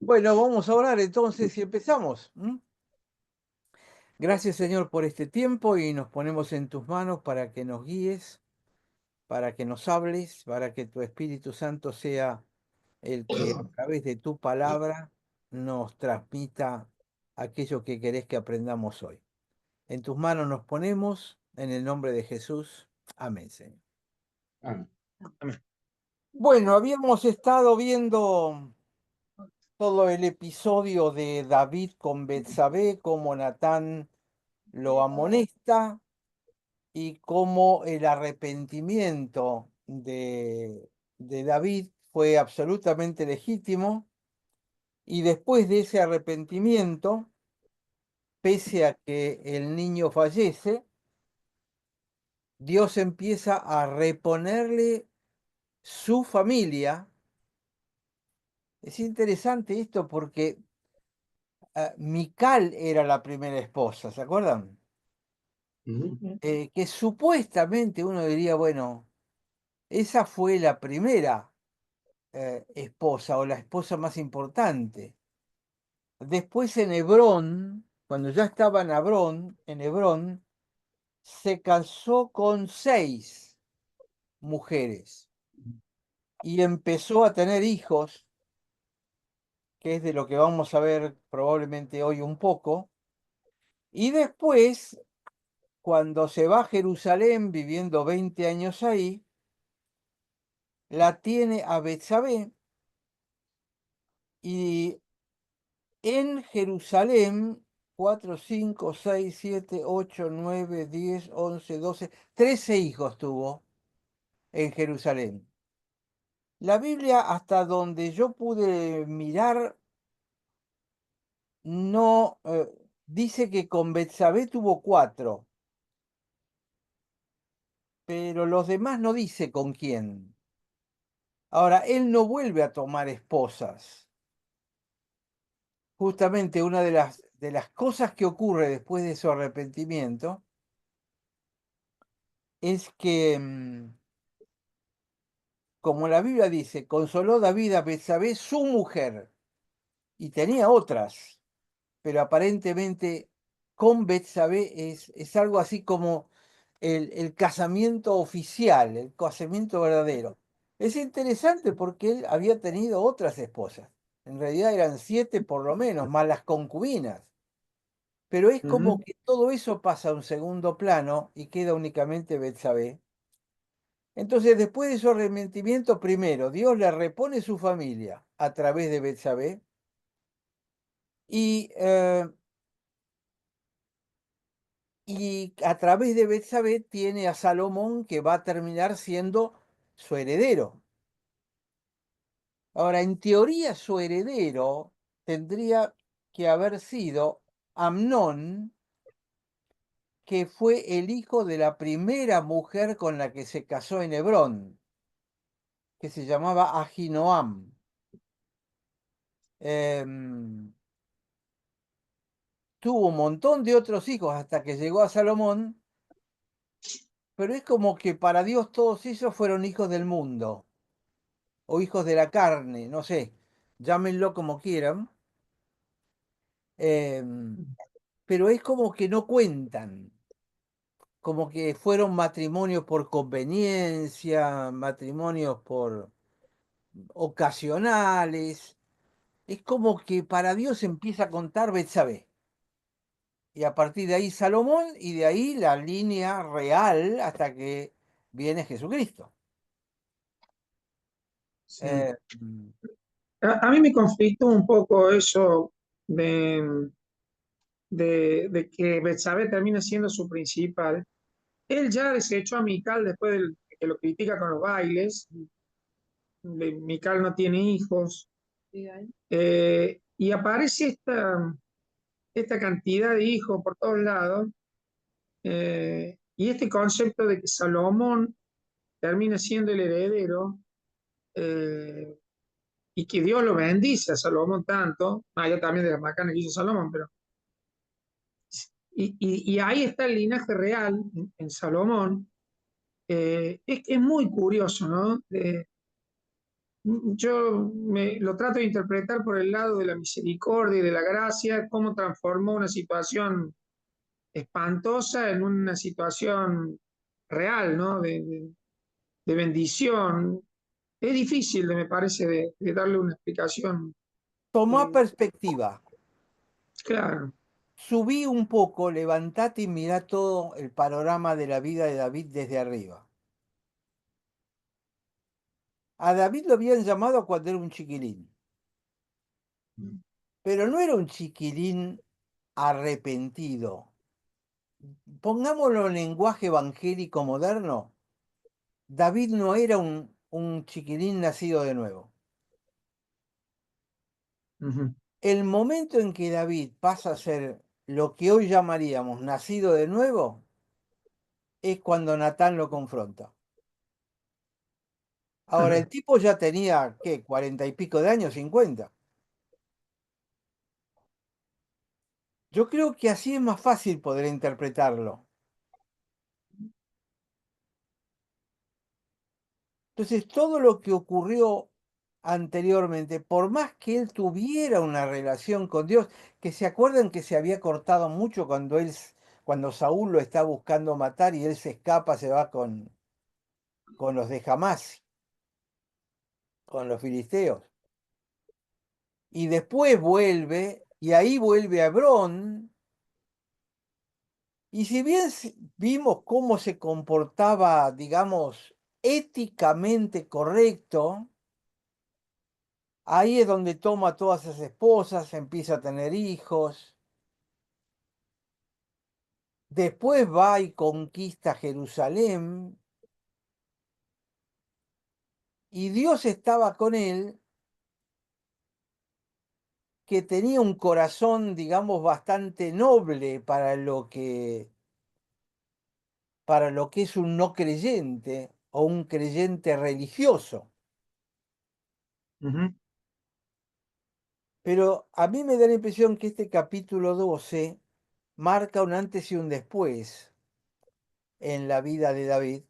Bueno, vamos a orar entonces y empezamos. Gracias, Señor, por este tiempo y nos ponemos en tus manos para que nos guíes, para que nos hables, para que tu Espíritu Santo sea el que a través de tu palabra nos transmita aquello que querés que aprendamos hoy. En tus manos nos ponemos, en el nombre de Jesús. Amén, Señor. Amén. Amén. Bueno, habíamos estado viendo todo el episodio de David con Betsabé, cómo Natán lo amonesta y cómo el arrepentimiento de David fue absolutamente legítimo. Y después de ese arrepentimiento, pese a que el niño fallece, Dios empieza a reponerle su familia. Es interesante esto porque Mical era la primera esposa, ¿se acuerdan? Ujú. Que supuestamente uno diría, bueno, esa fue la primera esposa o la esposa más importante. Después en Hebrón, cuando ya estaba en Hebrón, se casó con 6 mujeres y empezó a tener hijos, que es de lo que vamos a ver probablemente hoy un poco. Y después, cuando se va a Jerusalén viviendo 20 años ahí, la tiene a Betsabé y en Jerusalén, 4, 5, 6, 7, 8, 9, 10, 11, 12, 13 hijos tuvo en Jerusalén. La Biblia, hasta donde yo pude mirar, no dice que con Betsabé tuvo 4, pero los demás no dice con quién. Ahora, él no vuelve a tomar esposas. Justamente una de las cosas que ocurre después de su arrepentimiento es que como la Biblia dice, consoló David a Betsabé, su mujer, y tenía otras, pero aparentemente con Betsabé es algo así como el casamiento oficial, el casamiento verdadero. Es interesante porque él había tenido otras esposas. En realidad eran 7 por lo menos, más las concubinas. Pero es como Ujú. que todo eso pasa a un segundo plano y queda únicamente Betsabé. Entonces, después de su arrepentimiento, primero, Dios le repone su familia a través de Betsabé y, y a través de Betsabé tiene a Salomón que va a terminar siendo su heredero. Ahora, en teoría, su heredero tendría que haber sido Amnón, que fue el hijo de la primera mujer con la que se casó en Hebrón, que se llamaba Ahinoam. Em, Tuvo un montón de otros hijos hasta que llegó a Salomón, pero es como que para Dios todos ellos fueron hijos del mundo o hijos de la carne, no sé, llámenlo como quieran, em, pero es como que no cuentan, como que fueron matrimonios por conveniencia, matrimonios por ocasionales. Es como que para Dios empieza a contar Betsabé. Y a partir de ahí Salomón y de ahí la línea real hasta que viene Jesucristo. Sí. Eh, mm, A mí me conflictó un poco eso de, de que Betsabé termina siendo su principal. Él ya desechó a Mical después de que lo critica con los bailes. Mical no tiene hijos. Y aparece esta cantidad de hijos por todos lados. Y este concepto de que Salomón termina siendo el heredero. eh, y que Dios lo bendice a Salomón tanto, más allá también de las macanas que hizo Salomón, pero y ahí está el linaje real en Salomón. Es muy curioso, ¿no? Lo trato de interpretar por el lado de la misericordia y de la gracia, cómo transformó una situación espantosa en una situación real, ¿no? De bendición. Es difícil, me parece, de darle una explicación Tomá eh, perspectiva. clara. Subí un poco, levantate y mirá todo el panorama de la vida de David desde arriba. A David lo habían llamado cuando era un chiquilín, pero no era un chiquilín arrepentido. Pongámoslo en lenguaje evangélico moderno, David no era un chiquilín nacido de nuevo. Ujú, El momento en que David pasa a ser lo que hoy llamaríamos nacido de nuevo es cuando Natán lo confronta. Ahora, el tipo ya tenía, ¿qué? 40 y pico de años, 50. Yo creo que así es más fácil poder interpretarlo. Entonces, todo lo que ocurrió anteriormente, por más que él tuviera una relación con Dios, que se acuerdan que se había cortado mucho cuando Saúl lo está buscando matar y él se escapa, se va con los de Hamás, con los filisteos. Y después vuelve, y ahí vuelve a Hebrón. Y si bien vimos cómo se comportaba, digamos, éticamente correcto, ahí es donde toma todas esas esposas, empieza a tener hijos, después va y conquista Jerusalén, y Dios estaba con él, que tenía un corazón, digamos, bastante noble para lo que es un no creyente o un creyente religioso. ujú. Pero a mí me da la impresión que este capítulo 12 marca un antes y un después en la vida de David,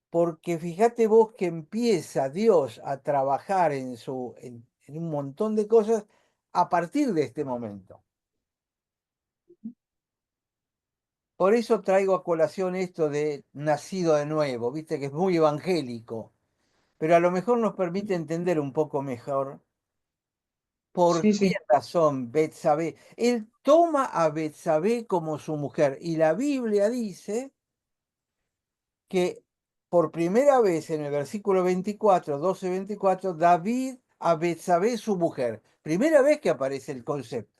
porque fíjate vos que empieza Dios a trabajar en un montón de cosas a partir de este momento. Por eso traigo a colación esto de nacido de nuevo, viste que es muy evangélico, pero a lo mejor nos permite entender un poco mejor por Sí, qué sí. razón Betsabé. Él toma a Betsabé como su mujer y la Biblia dice que por primera vez en el versículo 24, 12-24, David a Betsabé su mujer. Primera vez que aparece el concepto.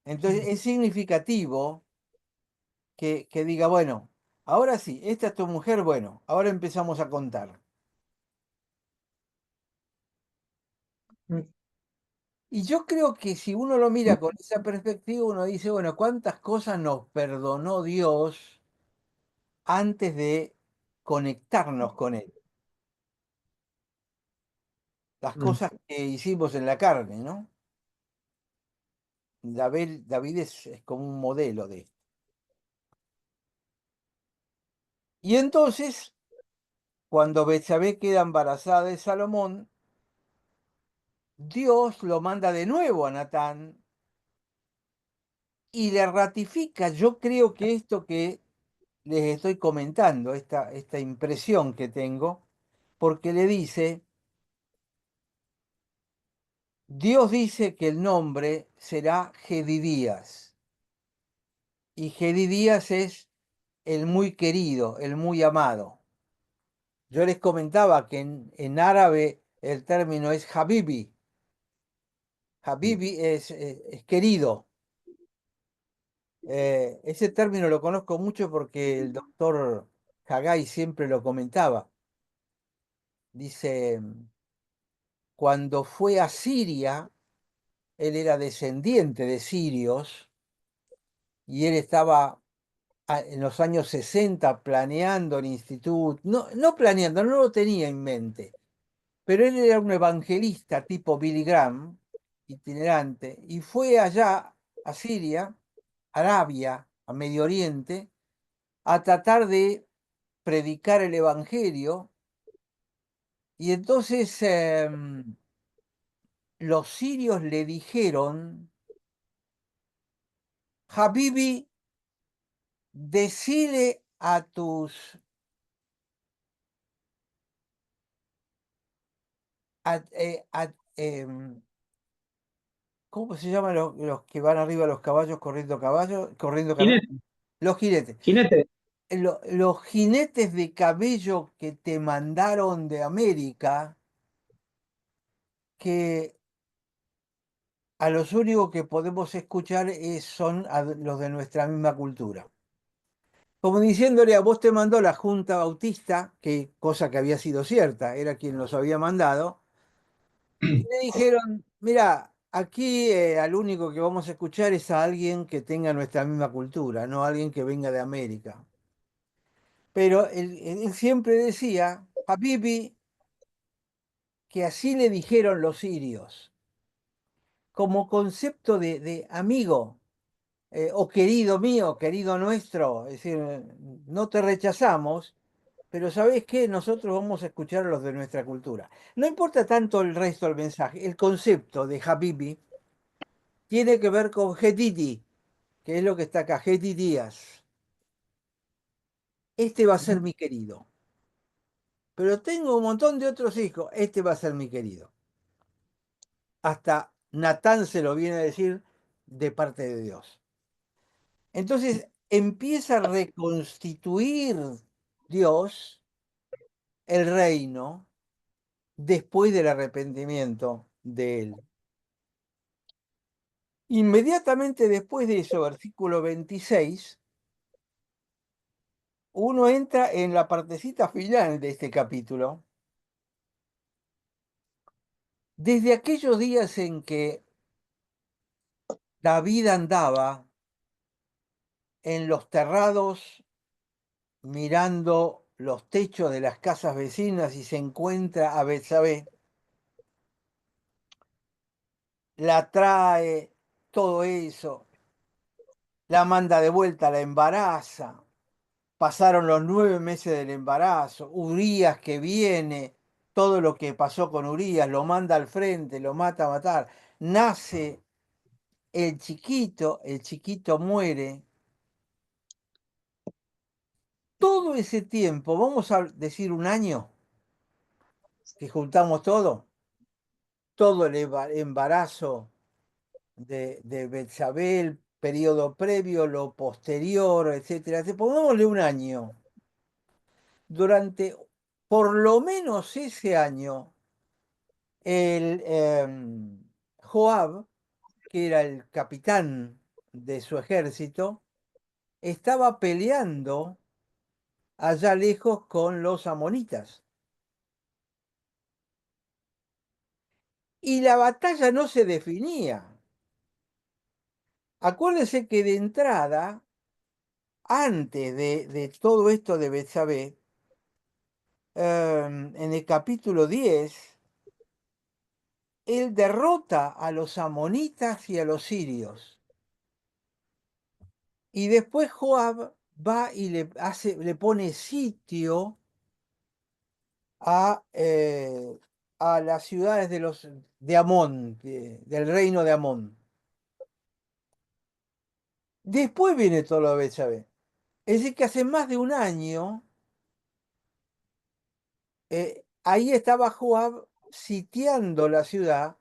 Entonces Mm, es significativo que diga, bueno, ahora sí, esta es tu mujer, bueno, ahora empezamos a contar. mm, Y yo creo que si uno lo mira con esa perspectiva, uno dice, bueno, ¿cuántas cosas nos perdonó Dios antes de conectarnos con Él? Las mm, cosas que hicimos en la carne, ¿no? David es como un modelo de esto. Y entonces, cuando Betsabé queda embarazada de Salomón, Dios lo manda de nuevo a Natán y le ratifica, yo creo que esto que les estoy comentando, esta impresión que tengo, porque le dice, Dios dice que el nombre será Gedidías, y Gedidías es el muy querido, el muy amado. Yo les comentaba que en árabe el término es Habibi. Habibi es querido. Ese término lo conozco mucho porque el doctor Hagai siempre lo comentaba. Dice, cuando fue a Siria, él era descendiente de sirios y él estaba en los años 60 planeando el instituto, no planeando, no lo tenía en mente, pero él era un evangelista tipo Billy Graham, itinerante, y fue allá a Siria, Arabia, a Medio Oriente, a tratar de predicar el evangelio Y entonces los sirios le dijeron, Habibi, decile a tus, a, ¿cómo se llaman los que van arriba de los caballos, corriendo camiones? Jinete, Los jinetes. jinete. Los jinetes de camello que te mandaron de América, que a los únicos que podemos escuchar son a los de nuestra misma cultura. Como diciéndole a vos te mandó la Junta Bautista, que cosa que había sido cierta, era quien los había mandado, y le dijeron, mira, aquí al único que vamos a escuchar es a alguien que tenga nuestra misma cultura, no a alguien que venga de América. Pero él siempre decía, Habibi, que así le dijeron los sirios, como concepto de amigo, o querido mío, querido nuestro, es decir, no te rechazamos, pero ¿sabés qué? Nosotros vamos a escuchar a los de nuestra cultura. No importa tanto el resto del mensaje, el concepto de Habibi tiene que ver con Hedidi, que es lo que está acá, Hedidías. Este va a ser mi querido. Pero tengo un montón de otros hijos, este va a ser mi querido. Hasta Natán se lo viene a decir de parte de Dios. Entonces empieza a reconstituir Dios el reino después del arrepentimiento de él. Inmediatamente después de eso, versículo 26, uno entra en la partecita final de este capítulo. Desde aquellos días en que David andaba en los terrados mirando los techos de las casas vecinas y se encuentra a Betsabé, la trae, todo eso, la manda de vuelta, la embaraza. Pasaron los 9 meses del embarazo, Urías que viene, todo lo que pasó con Urías, lo manda al frente, lo mata a matar. Nace el chiquito muere. Todo ese tiempo, vamos a decir un año, que juntamos todo el embarazo de Betsabé, el periodo previo, lo posterior, etcétera. Pongámosle un año. Durante por lo menos ese año, el Joab, que era el capitán de su ejército, estaba peleando allá lejos con los amonitas. Y la batalla no se definía. Acuérdense que de entrada, antes de todo esto de Betsabé, en el capítulo 10, él derrota a los amonitas y a los sirios. Y después Joab va y le pone sitio a las ciudades de Amón, del reino de Amón. Después viene todo lo de Betsabé. Es decir, que hace más de un año, ahí estaba Joab sitiando la ciudad,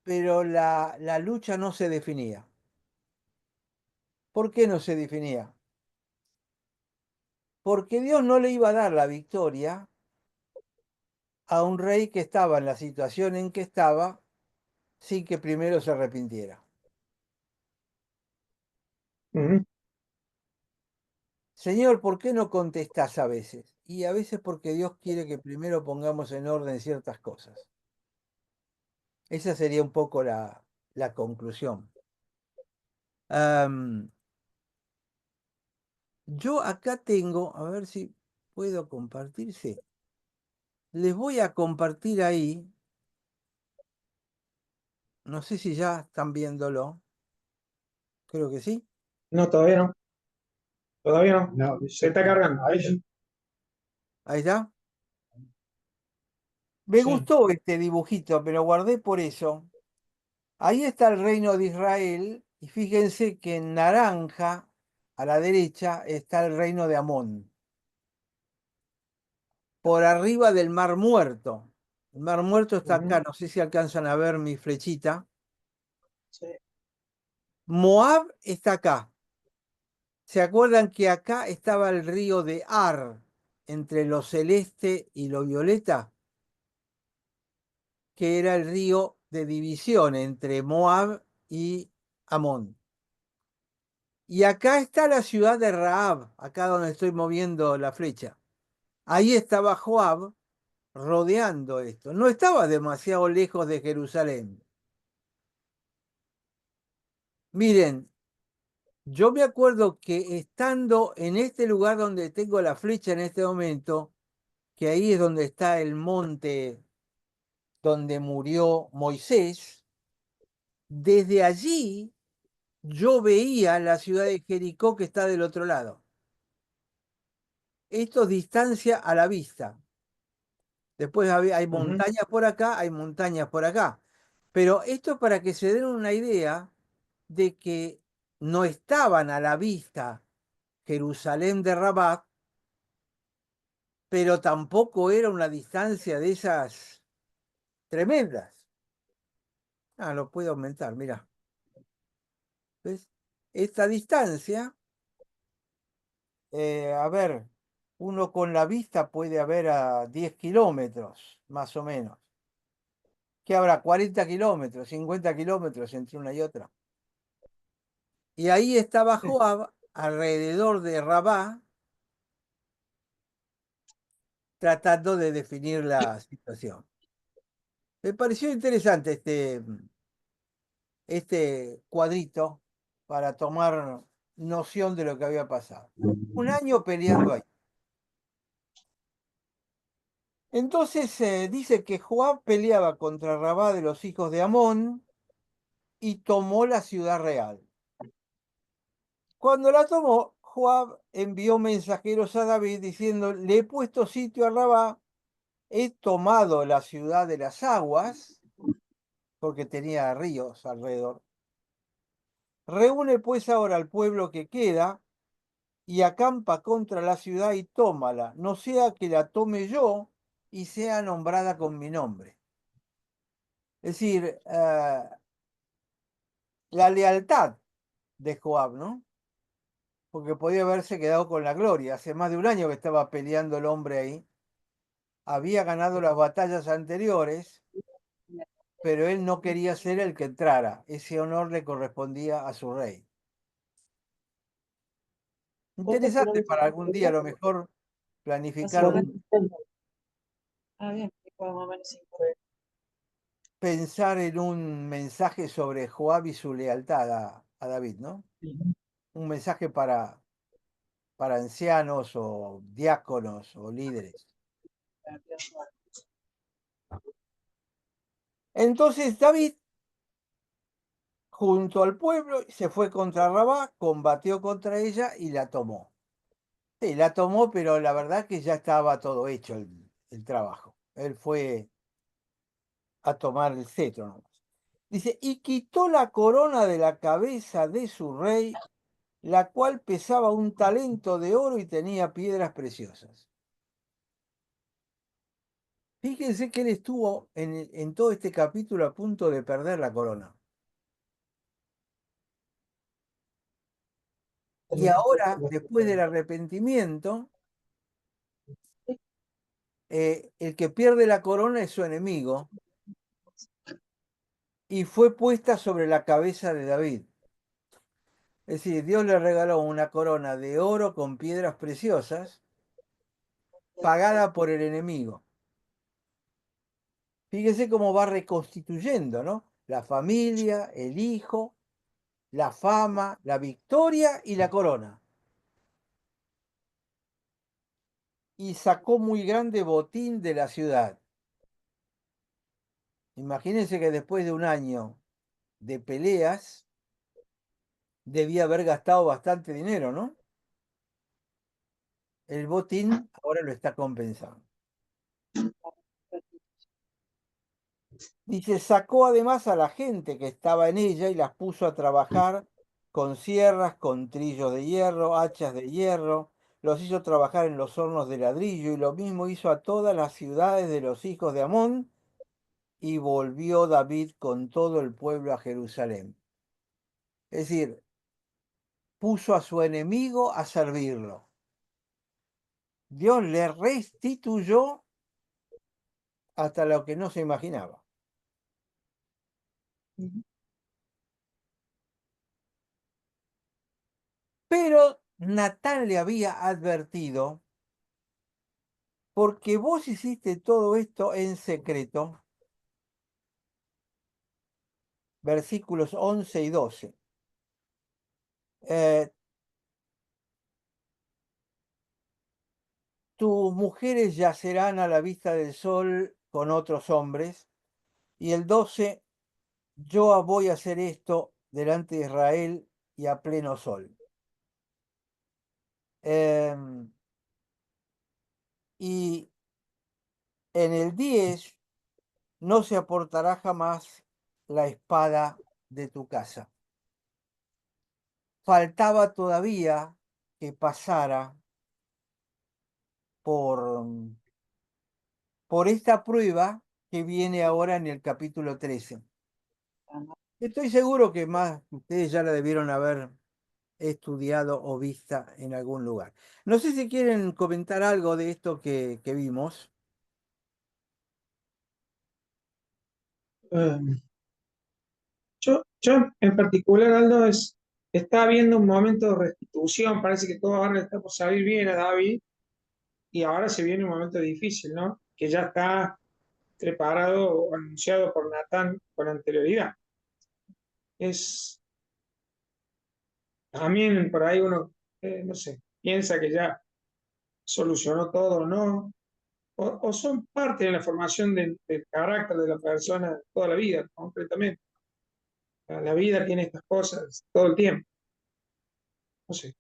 pero la lucha no se definía. ¿Por qué no se definía? Porque Dios no le iba a dar la victoria a un rey que estaba en la situación en que estaba sin que primero se arrepintiera. Ujú. Señor, ¿por qué no contestás a veces? Y a veces porque Dios quiere que primero pongamos en orden ciertas cosas. Esa sería un poco la conclusión. Am, yo acá tengo, a ver si puedo compartirse. Les voy a compartir ahí, no sé si ya están viéndolo, creo que sí. No, todavía no. Todavía no. No, se está cargando. Ahí. Ahí está. Me Sí, gustó este dibujito, me lo guardé por eso. Ahí está el reino de Israel y fíjense que en naranja, a la derecha, está el reino de Amón, por arriba del Mar Muerto. El Mar Muerto está ujú, acá, no sé si alcanzan a ver mi flechita. sí, Moab está acá. ¿Se acuerdan que acá estaba el río de Ar, entre lo celeste y lo violeta? Que era el río de división entre Moab y Amón. Y acá está la ciudad de Raab, acá donde estoy moviendo la flecha. Ahí estaba Joab rodeando esto. No estaba demasiado lejos de Jerusalén. Miren, yo me acuerdo que estando en este lugar donde tengo la flecha en este momento, que ahí es donde está el monte donde murió Moisés, desde allí yo veía la ciudad de Jericó que está del otro lado. Esto es distancia a la vista. Después hay ujú, montañas por acá, hay montañas por acá. Pero esto es para que se den una idea de que no estaban a la vista Jerusalén de Rabat, pero tampoco era una distancia de esas tremendas. Ah, lo puedo aumentar, mira. ¿Ves? Esta distancia, a ver, uno con la vista puede haber a 10 kilómetros, más o menos. ¿Qué habrá? 40 kilómetros, 50 kilómetros entre una y otra. Y ahí estaba sí. Joab alrededor de Rabá, tratando de definir la situación. Me pareció interesante este cuadrito para tomar noción de lo que había pasado. Un año peleando ahí. Entonces dice que Joab peleaba contra Rabá de los hijos de Amón y tomó la ciudad real. Cuando la tomó, Joab envió mensajeros a David diciendo, le he puesto sitio a Rabá, he tomado la ciudad de las aguas, porque tenía ríos alrededor. Reúne pues ahora al pueblo que queda y acampa contra la ciudad y tómala, no sea que la tome yo y sea nombrada con mi nombre. Es decir, la lealtad de Joab, ¿no? Porque podía haberse quedado con la gloria. Hace más de un año que estaba peleando el hombre ahí. Había ganado las batallas anteriores, pero él no quería ser el que entrara. Ese honor le correspondía a su rey. ¿Cuántos Interesante kilómetros para más algún día a sería? lo mejor Hace planificar más de 50. Ah, bien, más o menos 5 horas. pensar en un mensaje sobre Joab y su lealtad a David, ¿no? Ujú. Un mensaje para ancianos o diáconos o líderes. Entonces David, junto al pueblo, se fue contra Rabá, combatió contra ella y la tomó. Sí, la tomó, pero la verdad que ya estaba todo hecho el trabajo. Él fue a tomar el cetro nomás. Dice, y quitó la corona de la cabeza de su rey, la cual pesaba un talento de oro y tenía piedras preciosas. Fíjense que él estuvo en todo este capítulo a punto de perder la corona. Y ahora, después del arrepentimiento, el que pierde la corona es su enemigo y fue puesta sobre la cabeza de David. Es decir, Dios le regaló una corona de oro con piedras preciosas pagada por el enemigo. Fíjese cómo va reconstituyendo, ¿no? La familia, el hijo, la fama, la victoria y la corona. Y sacó muy grande botín de la ciudad. Imagínense que después de un año de peleas, debía haber gastado bastante dinero, ¿no? El botín ahora lo está compensando. Dice, sacó además a la gente que estaba en ella y las puso a trabajar con sierras, con trillos de hierro, hachas de hierro, los hizo trabajar en los hornos de ladrillo y lo mismo hizo a todas las ciudades de los hijos de Amón y volvió David con todo el pueblo a Jerusalén. Es decir, puso a su enemigo a servirlo. Dios le restituyó hasta lo que no se imaginaba. Pero Natán le había advertido, porque vos hiciste todo esto en secreto, versículos 11 y 12. eh, Tus mujeres yacerán a la vista del sol con otros hombres. Y el 12, yo voy a hacer esto delante de Israel y a pleno sol. Em, y en el 10, no se aportará jamás la espada de tu casa. Faltaba todavía que pasara por, por esta prueba que viene ahora en el capítulo 13. Estoy seguro que más ustedes ya la debieron haber estudiado o vista en algún lugar. No sé si quieren comentar algo de esto que vimos. Eh, yo en particular, Aldo, está habiendo un momento de restitución, parece que todo ahora le está por salir bien a David y ahora se viene un momento difícil, ¿no? Que ya está preparado o anunciado por Natán con anterioridad. Es también por ahí uno, no sé, piensa que ya solucionó todo o no, o son parte de la formación del carácter de la persona toda la vida, concretamente. La vida tiene estas cosas todo el tiempo, no sé.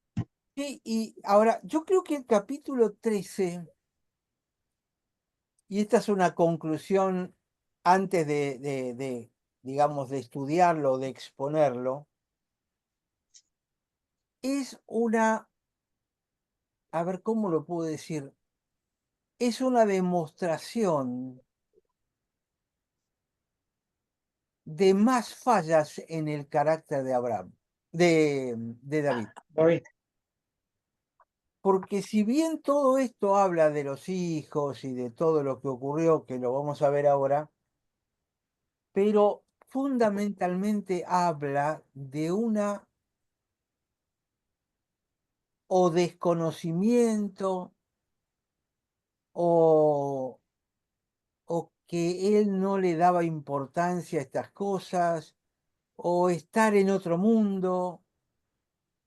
Sí, y ahora, yo creo que el capítulo 13, y esta es una conclusión antes digamos, de estudiarlo, de exponerlo, es una, a ver, ¿cómo lo puedo decir? Es una demostración de más fallas en el carácter de Abraham, de David. David, Porque si bien todo esto habla de los hijos y de todo lo que ocurrió, que lo vamos a ver ahora, pero fundamentalmente habla de una o desconocimiento o, o que él no le daba importancia a estas cosas, o estar en otro mundo,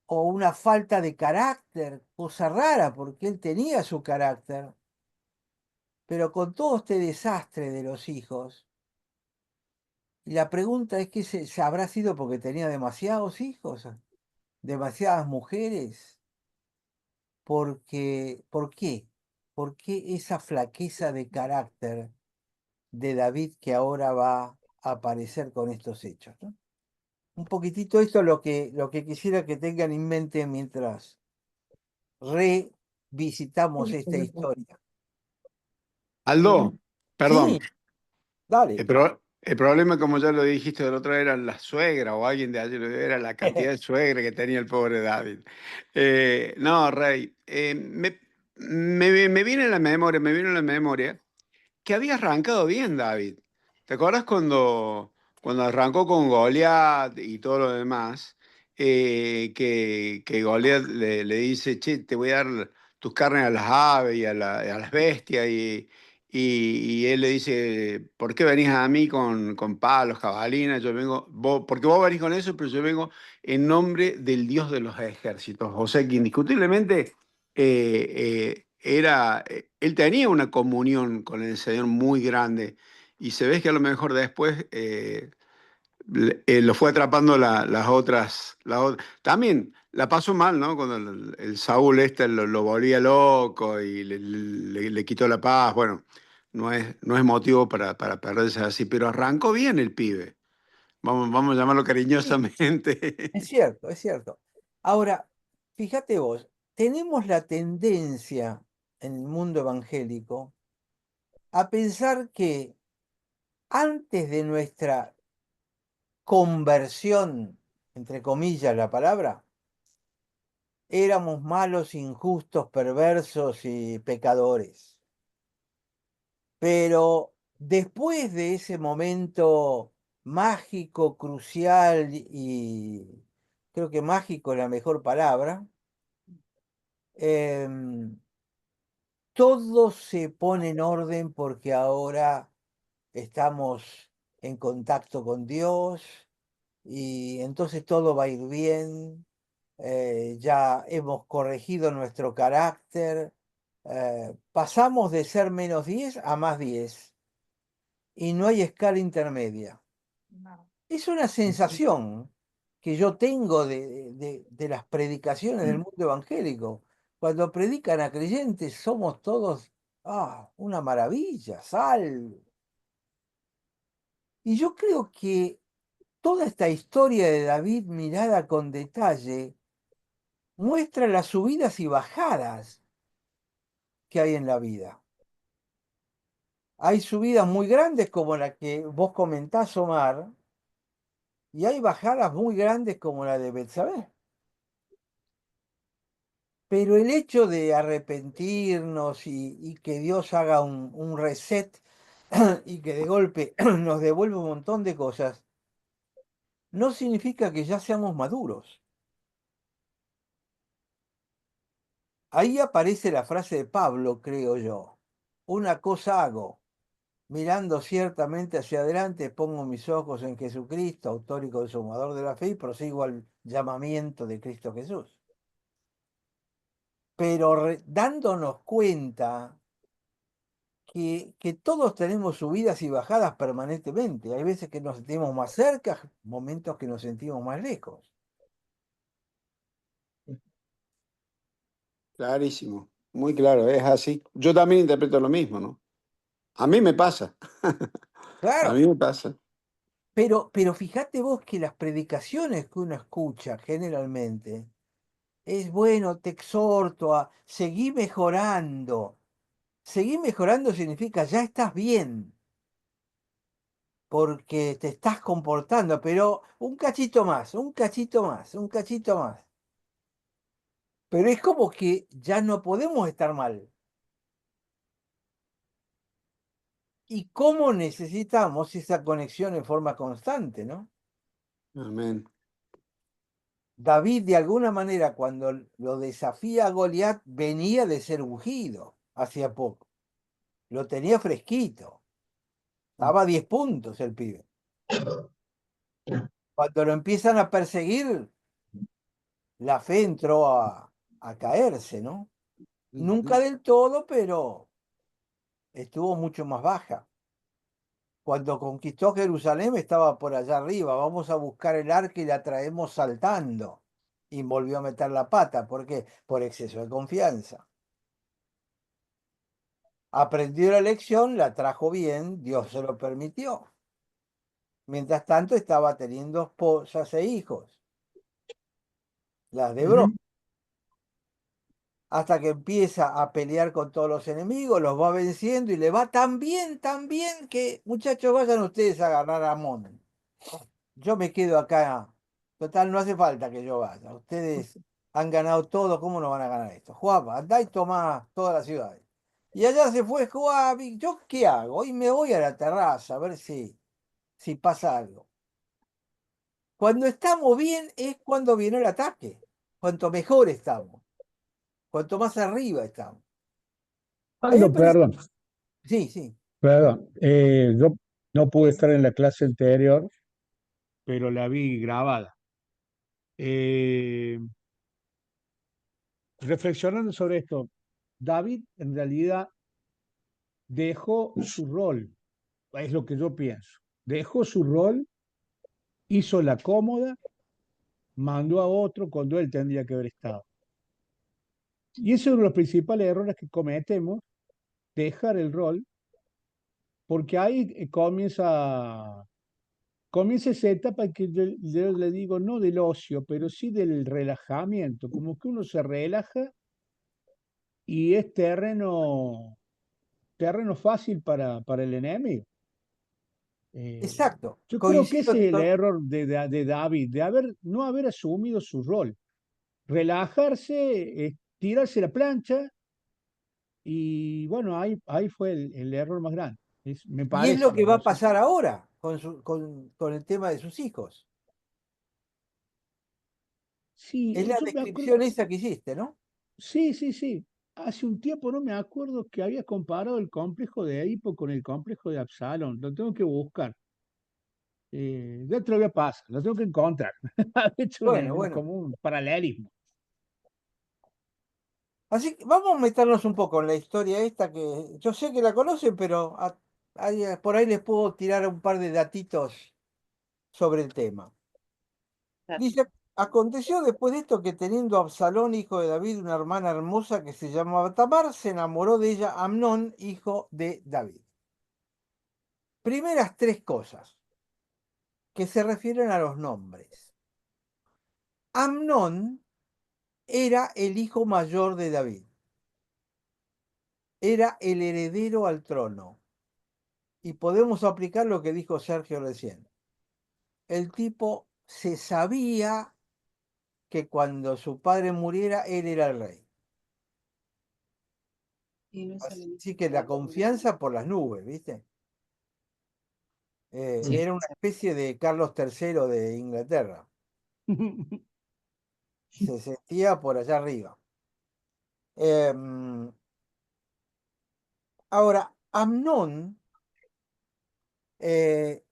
o una falta de carácter, cosa rara, porque él tenía su carácter, pero con todo este desastre de los hijos. Y la pregunta es que se habrá sido porque tenía demasiados hijos, demasiadas mujeres. Porque, ¿por qué? ¿Por qué esa flaqueza de carácter de David que ahora va a aparecer con estos hechos, ¿no? Un poquitito esto es lo que quisiera que tengan en mente mientras revisitamos esta historia. Aldo, Sí, perdón, dale. el problema, como ya lo dijiste del otro, era la suegra o alguien de allí, era la cantidad de suegra que tenía el pobre David. No, Rey, me viene a la memoria, me vino a la memoria que había arrancado bien David. ¿Te acuerdas cuando arrancó con Goliat y todo lo demás? Que Goliat le dice, che, te voy a dar tus carnes a las aves y a las bestias. Y él le dice, ¿por qué venís a mí con palos, jabalinas? Yo vengo, porque vos venís con eso, pero yo vengo en nombre del Dios de los ejércitos. O sea que indiscutiblemente él tenía una comunión con el Señor muy grande y se ve que a lo mejor después lo fue atrapando También la pasó mal, ¿no? Cuando el Saúl lo volvía loco y le quitó la paz. Bueno, no es motivo para perderse así, pero arrancó bien el pibe. Vamos a llamarlo Sí, cariñosamente. es cierto, es cierto. Ahora, fíjate vos, tenemos la tendencia en el mundo evangélico a pensar que antes de nuestra conversión, entre comillas la palabra, éramos malos, injustos, perversos y pecadores. Pero después de ese momento mágico, crucial y creo que mágico es la mejor palabra, em, todo se pone en orden porque ahora estamos en contacto con Dios y entonces todo va a ir bien. Ya hemos corregido nuestro carácter. Pasamos de ser -10 a +10 y no hay escala intermedia. Es una sensación que yo tengo de las predicaciones del mundo evangélico. Cuando predican a creyentes somos todos, una maravilla, sal. Y yo creo que toda esta historia de David mirada con detalle muestra las subidas y bajadas que hay en la vida. Hay subidas muy grandes como la que vos comentás, Omar, y hay bajadas muy grandes como la de Betsabé. Pero el hecho de arrepentirnos y que Dios haga un reset y que de golpe nos devuelva un montón de cosas, no significa que ya seamos maduros. Ahí aparece la frase de Pablo, creo yo. Una cosa hago, mirando ciertamente hacia adelante, pongo mis ojos en Jesucristo, autor y consumador de la fe, y prosigo al llamamiento de Cristo Jesús. Pero dándonos cuenta que todos tenemos subidas y bajadas permanentemente. Hay veces que nos sentimos más cerca, momentos que nos sentimos más lejos. Clarísimo, muy claro, es así. Yo también interpreto lo mismo, ¿no? A mí me pasa, a Claro, mí me pasa. pero fíjate vos que las predicaciones que uno escucha generalmente es bueno, te exhorto a seguir mejorando. Seguir mejorando significa ya estás bien, porque te estás comportando, pero un cachito más, un cachito más, un cachito más. Pero es como que ya no podemos estar mal. Y cómo necesitamos esa conexión en forma constante, ¿no? Amén. David, de alguna manera, cuando lo desafía a Goliat, venía de ser ungido hacía poco. Lo tenía fresquito. Estaba a 10 puntos el pibe. Cuando lo empiezan a perseguir, la fe entró a caerse, ¿no? Nunca Ujú. del todo, pero estuvo mucho más baja. Cuando conquistó Jerusalén estaba por allá arriba. Vamos a buscar el arca y la traemos saltando. Y volvió a meter la pata. ¿Por qué? Por exceso de confianza. Aprendió la lección, la trajo bien, Dios se lo permitió. Mientras tanto estaba teniendo esposas e hijos, las de Hebrón, Ujú. hasta que empieza a pelear con todos los enemigos, los va venciendo y le va tan bien que, muchachos, vayan ustedes a agarrar a Amón. Yo me quedo acá. Total, no hace falta que yo vaya. Ustedes han ganado todo, ¿cómo no van a ganar esto? Joab, andá y tomá todas las ciudades. Y allá se fue Joab, y ¿yo qué hago? Hoy me voy a la terraza a ver si pasa algo. Cuando estamos bien es cuando viene el ataque. Cuanto mejor estamos, cuanto más arriba estamos. A mí me Aldo, parece, perdón, sí, sí. perdón. Yo no pude estar en la clase anterior, pero la vi grabada. Eh, Reflexionando sobre esto, David en realidad dejó su rol, es lo que yo pienso. Dejó su rol, hizo la cómoda, mandó a otro cuando él tendría que haber estado. Y ese es uno de los principales errores que cometemos, dejar el rol porque ahí comienza esa etapa que yo le digo, no del ocio, pero sí del relajamiento, como que uno se relaja y es terreno fácil para el enemigo. Exacto, Yo creo que coincido. ese es el error de David, no haber asumido su rol. Relajarse, tirarse la plancha y bueno, ahí fue el error más grande. Me Y es parece, lo que va no a sé. pasar ahora con el tema de sus hijos. Es Sí, la yo me acuerdo, descripción esa que hiciste, ¿no? sí, sí, sí. Hace un tiempo no me acuerdo que había comparado el complejo de Edipo con el complejo de Absalón. Lo tengo que buscar. Ya te lo voy a pasar, lo tengo que encontrar. Ha hecho Bueno, bueno. como un paralelismo. Así que vamos a meternos un poco en la historia esta que yo sé que la conocen, pero por ahí les puedo tirar un par de datitos sobre el tema. Dice, aconteció después de esto que teniendo Absalón, hijo de David, una hermana hermosa que se llamaba Tamar, se enamoró de ella Amnón, hijo de David. Primeras tres cosas que se refieren a los nombres. Amnón era el hijo mayor de David, era el heredero al trono. Y podemos aplicar lo que dijo Sergio recién. El tipo se sabía que cuando su padre muriera, él era el rey. Así que la confianza por las nubes, ¿viste? Sí. Era una especie de Carlos III de Inglaterra. Se sentía por allá arriba. Em, Ahora, Amnón eh,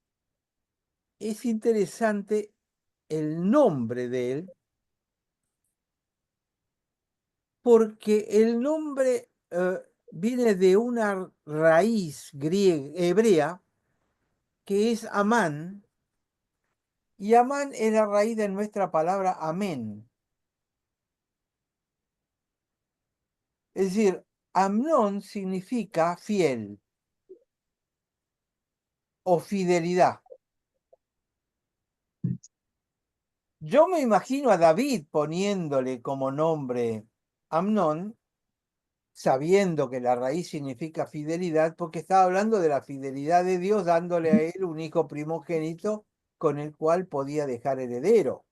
es interesante el nombre de él, porque el nombre viene de una raíz griega, hebrea, que es Amán, y Amán es la raíz de nuestra palabra amén. Es decir, Amnón significa fiel o fidelidad. Yo me imagino a David poniéndole como nombre Amnón, sabiendo que la raíz significa fidelidad, porque estaba hablando de la fidelidad de Dios, dándole a él un hijo primogénito con el cual podía dejar heredero.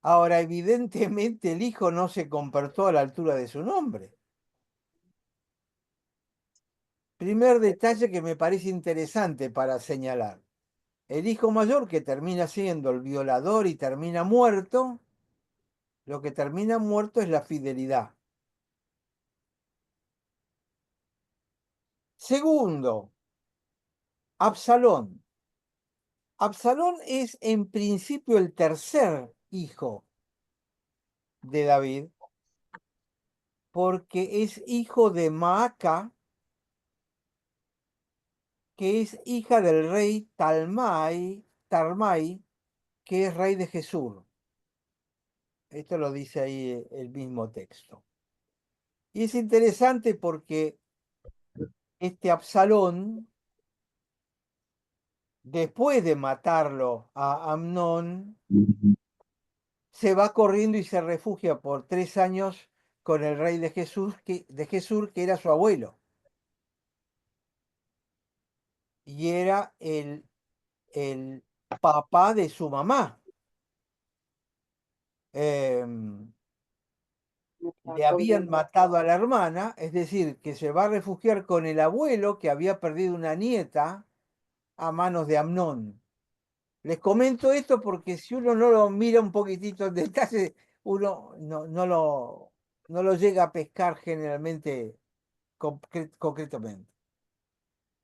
Ahora, evidentemente el hijo no se comportó a la altura de su nombre. Primer detalle que me parece interesante para señalar. El hijo mayor que termina siendo el violador y termina muerto, lo que termina muerto es la fidelidad. Segundo, Absalón. Absalón es en principio el tercer hijo de David, porque es hijo de Maaca, que es hija del rey Tarmai, que es rey de Jesús. Esto lo dice ahí el mismo texto. Y es interesante porque este Absalón, después de matarlo a Amnón, se va corriendo y se refugia por 3 años con el rey de Jesús, que era su abuelo. Y era el papá de su mamá. Le habían matado a la hermana, es decir, que se va a refugiar con el abuelo que había perdido una nieta a manos de Amnón. Les comento esto porque si uno no lo mira un poquitito en detalle, uno no lo llega a pescar generalmente concretamente.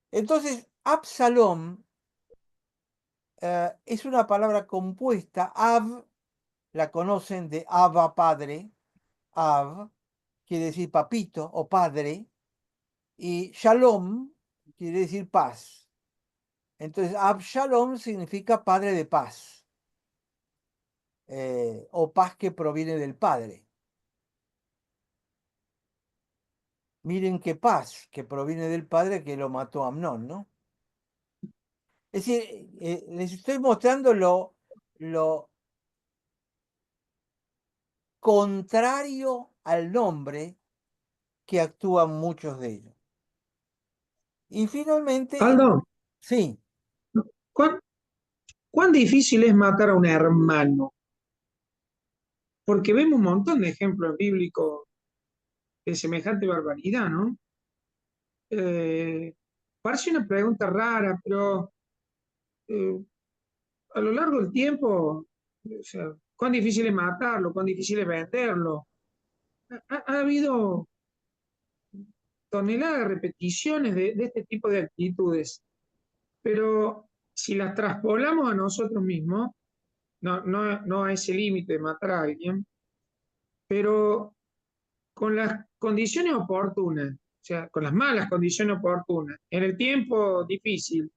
Entonces, Absalom es una palabra compuesta. Ab, la conocen de Abba, padre. Ab quiere decir papito o padre. Y Shalom quiere decir paz. Entonces, Absalom significa padre de paz. O paz que proviene del padre. Miren qué paz que proviene del padre que lo mató a Amnón, ¿no? Es decir, les estoy mostrando lo contrario al nombre que actúan muchos de ellos. Y finalmente, Aldo, sí, ¿cuán, cuán difícil es matar a un hermano? Porque vemos un montón de ejemplos bíblicos de semejante barbaridad, ¿no? Eh, Parece una pregunta rara, pero eh, a lo largo del tiempo, o sea, cuán difícil es matarlo, cuán difícil es venderlo. Ha habido toneladas de repeticiones de este tipo de actitudes, pero si las traspolamos a nosotros mismos, no a ese límite de matar a alguien, pero con las condiciones oportunas, o sea, con las malas condiciones oportunas, en el tiempo difícil,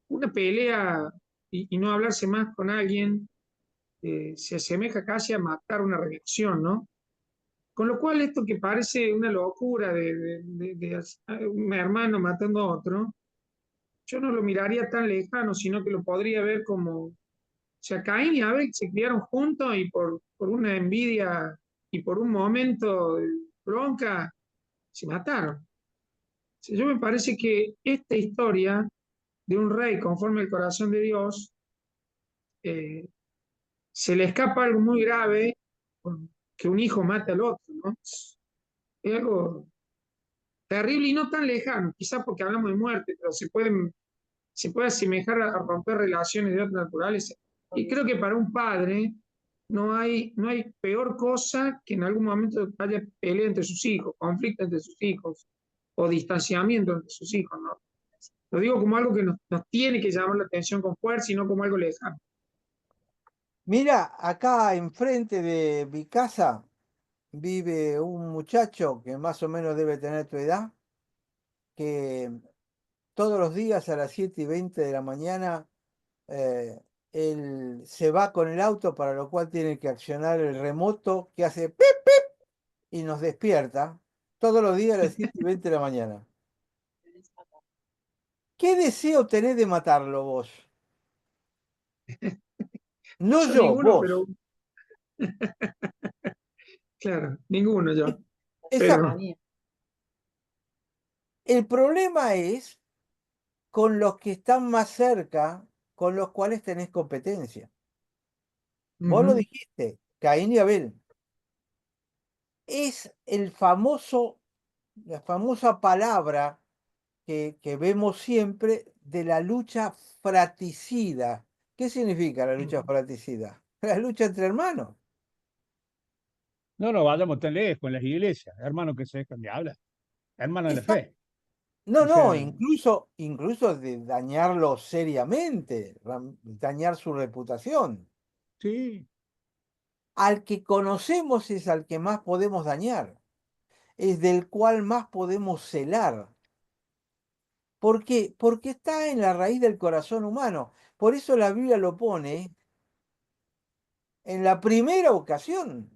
una pelea y no hablarse más con alguien se asemeja casi a matar una relación, ¿no? Con lo cual, esto que parece una locura de un hermano matando a otro, yo no lo miraría tan lejano, sino que lo podría ver como, o sea, Caín y Abel se criaron juntos y por una envidia y por un momento de bronca se mataron. O sea, yo me parece que esta historia de un rey conforme al corazón de Dios, eh, se le escapa algo muy grave, que un hijo mate al otro, ¿no? Es algo terrible y no tan lejano, quizás porque hablamos de muerte, pero se puede asemejar a romper relaciones de otra naturaleza. Y creo que para un padre no hay peor cosa que en algún momento haya pelea entre sus hijos, conflicto entre sus hijos o distanciamiento entre sus hijos, ¿no? Lo digo como algo que nos tiene que llamar la atención con fuerza y no como algo lejano. mira, acá enfrente de mi casa vive un muchacho que más o menos debe tener tu edad, que todos los días a las 7:20 de la mañana eh, él se va con el auto, para lo cual tiene que accionar el remoto que hace pip y nos despierta todos los días a las 7:20 de la mañana. ¿Qué deseo tenés de matarlo vos? No Yo yo, ninguno, vos. pero claro, ninguno yo. Exacto. Pero El problema es con los que están más cerca, con los cuales tenés competencia. Vos lo ujú, dijiste, Caín y Abel. Es la famosa palabra que vemos siempre de la lucha fratricida. ¿Qué significa la lucha fratricida? La lucha entre hermanos. No nos vayamos tan lejos en las iglesias, hermanos que se dejan de hablar, hermanos de la Exacto. fe. No, O no, sea, incluso de dañarlo seriamente, dañar su reputación. sí, Al que conocemos es al que más podemos dañar, es del cual más podemos celar. ¿Por qué? Porque está en la raíz del corazón humano. Por eso la Biblia lo pone en la primera ocasión.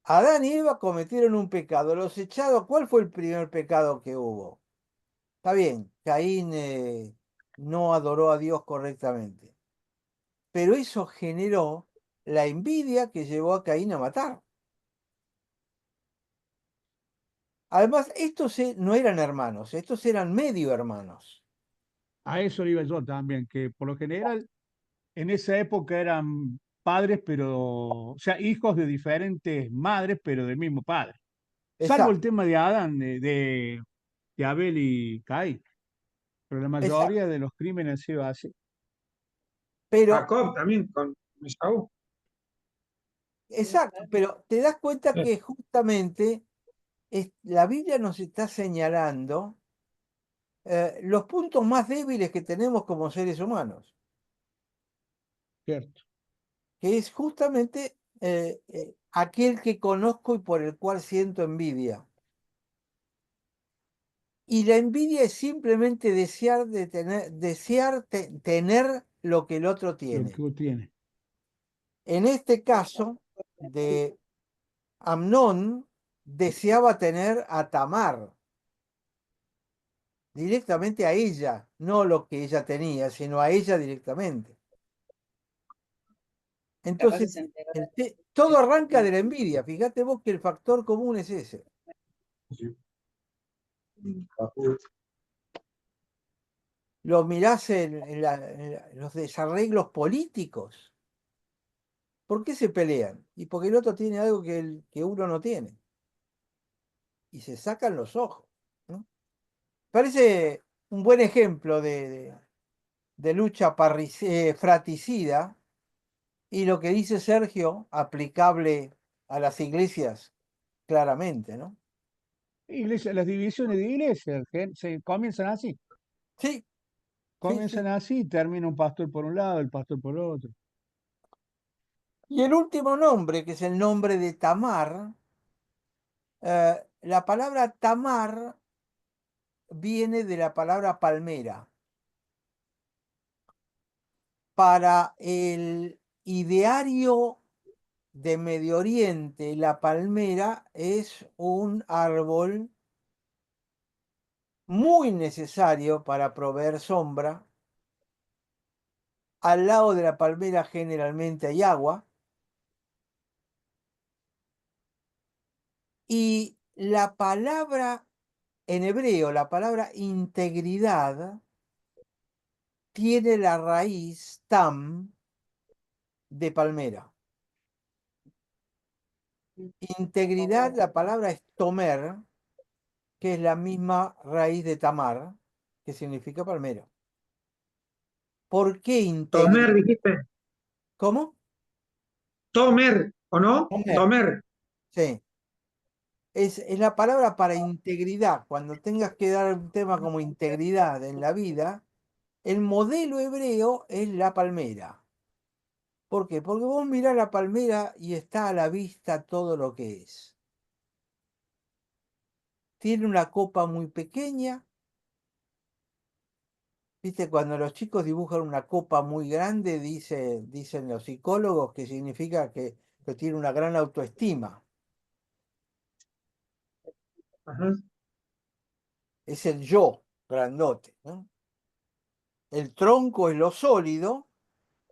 Adán y Eva cometieron un pecado. Los echados, ¿cuál fue el primer pecado que hubo? Está bien, Caín no adoró a Dios correctamente. Pero eso generó la envidia que llevó a Caín a matar. Además, estos no eran hermanos, estos eran medio hermanos. a eso iba yo también, que por lo general en esa época eran padres, pero, o sea, hijos de diferentes madres, pero del mismo padre. Salvo el Exacto, tema de Adán, de Abel y Caín, pero la exacto. mayoría de los crímenes han sido así. Pero, Jacob también con Esaú. exacto, pero te das cuenta Eh, que justamente la Biblia nos está señalando los puntos más débiles que tenemos como seres humanos, Cierto. que es justamente aquel que conozco y por el cual siento envidia. Y la envidia es simplemente desear tener lo que el otro Lo tiene. que tiene. En este caso de Amnón, deseaba tener a Tamar, directamente a ella, no lo que ella tenía, sino a ella directamente. Entonces, todo arranca de la envidia. Fíjate vos que el factor común es ese. Lo mirás en los desarreglos políticos. ¿Por qué se pelean? Y porque el otro tiene algo que uno no tiene. Y se sacan los ojos, ¿no? Parece un buen ejemplo de lucha fratricida, y lo que dice Sergio, aplicable a las iglesias claramente, ¿no? Iglesia, las divisiones de iglesias se comienzan así. Sí, sí, Comienzan sí. así, termina un pastor por un lado, el pastor por otro. Y el último nombre, que es el nombre de Tamar, la palabra Tamar viene de la palabra palmera. Para el ideario de Medio Oriente, la palmera es un árbol muy necesario para proveer sombra. Al lado de la palmera generalmente hay agua. Y la palabra en hebreo, la palabra integridad, tiene la raíz tam de palmera. Integridad, la palabra es tomer, que es la misma raíz de tamar, que significa palmera. ¿Por qué Tomer, integridad? dijiste. ¿Cómo? Tomer, ¿o no? Tomer. Tomer. Sí. Es la palabra para integridad. Cuando tengas que dar un tema como integridad en la vida, el modelo hebreo es la palmera. ¿Por qué? Porque vos mirás la palmera y está a la vista todo lo que es. Tiene una copa muy pequeña. ¿Viste? Cuando los chicos dibujan una copa muy grande, dicen los psicólogos que significa que tiene una gran autoestima. Ajá. Es el yo grandote, ¿no? El tronco es lo sólido,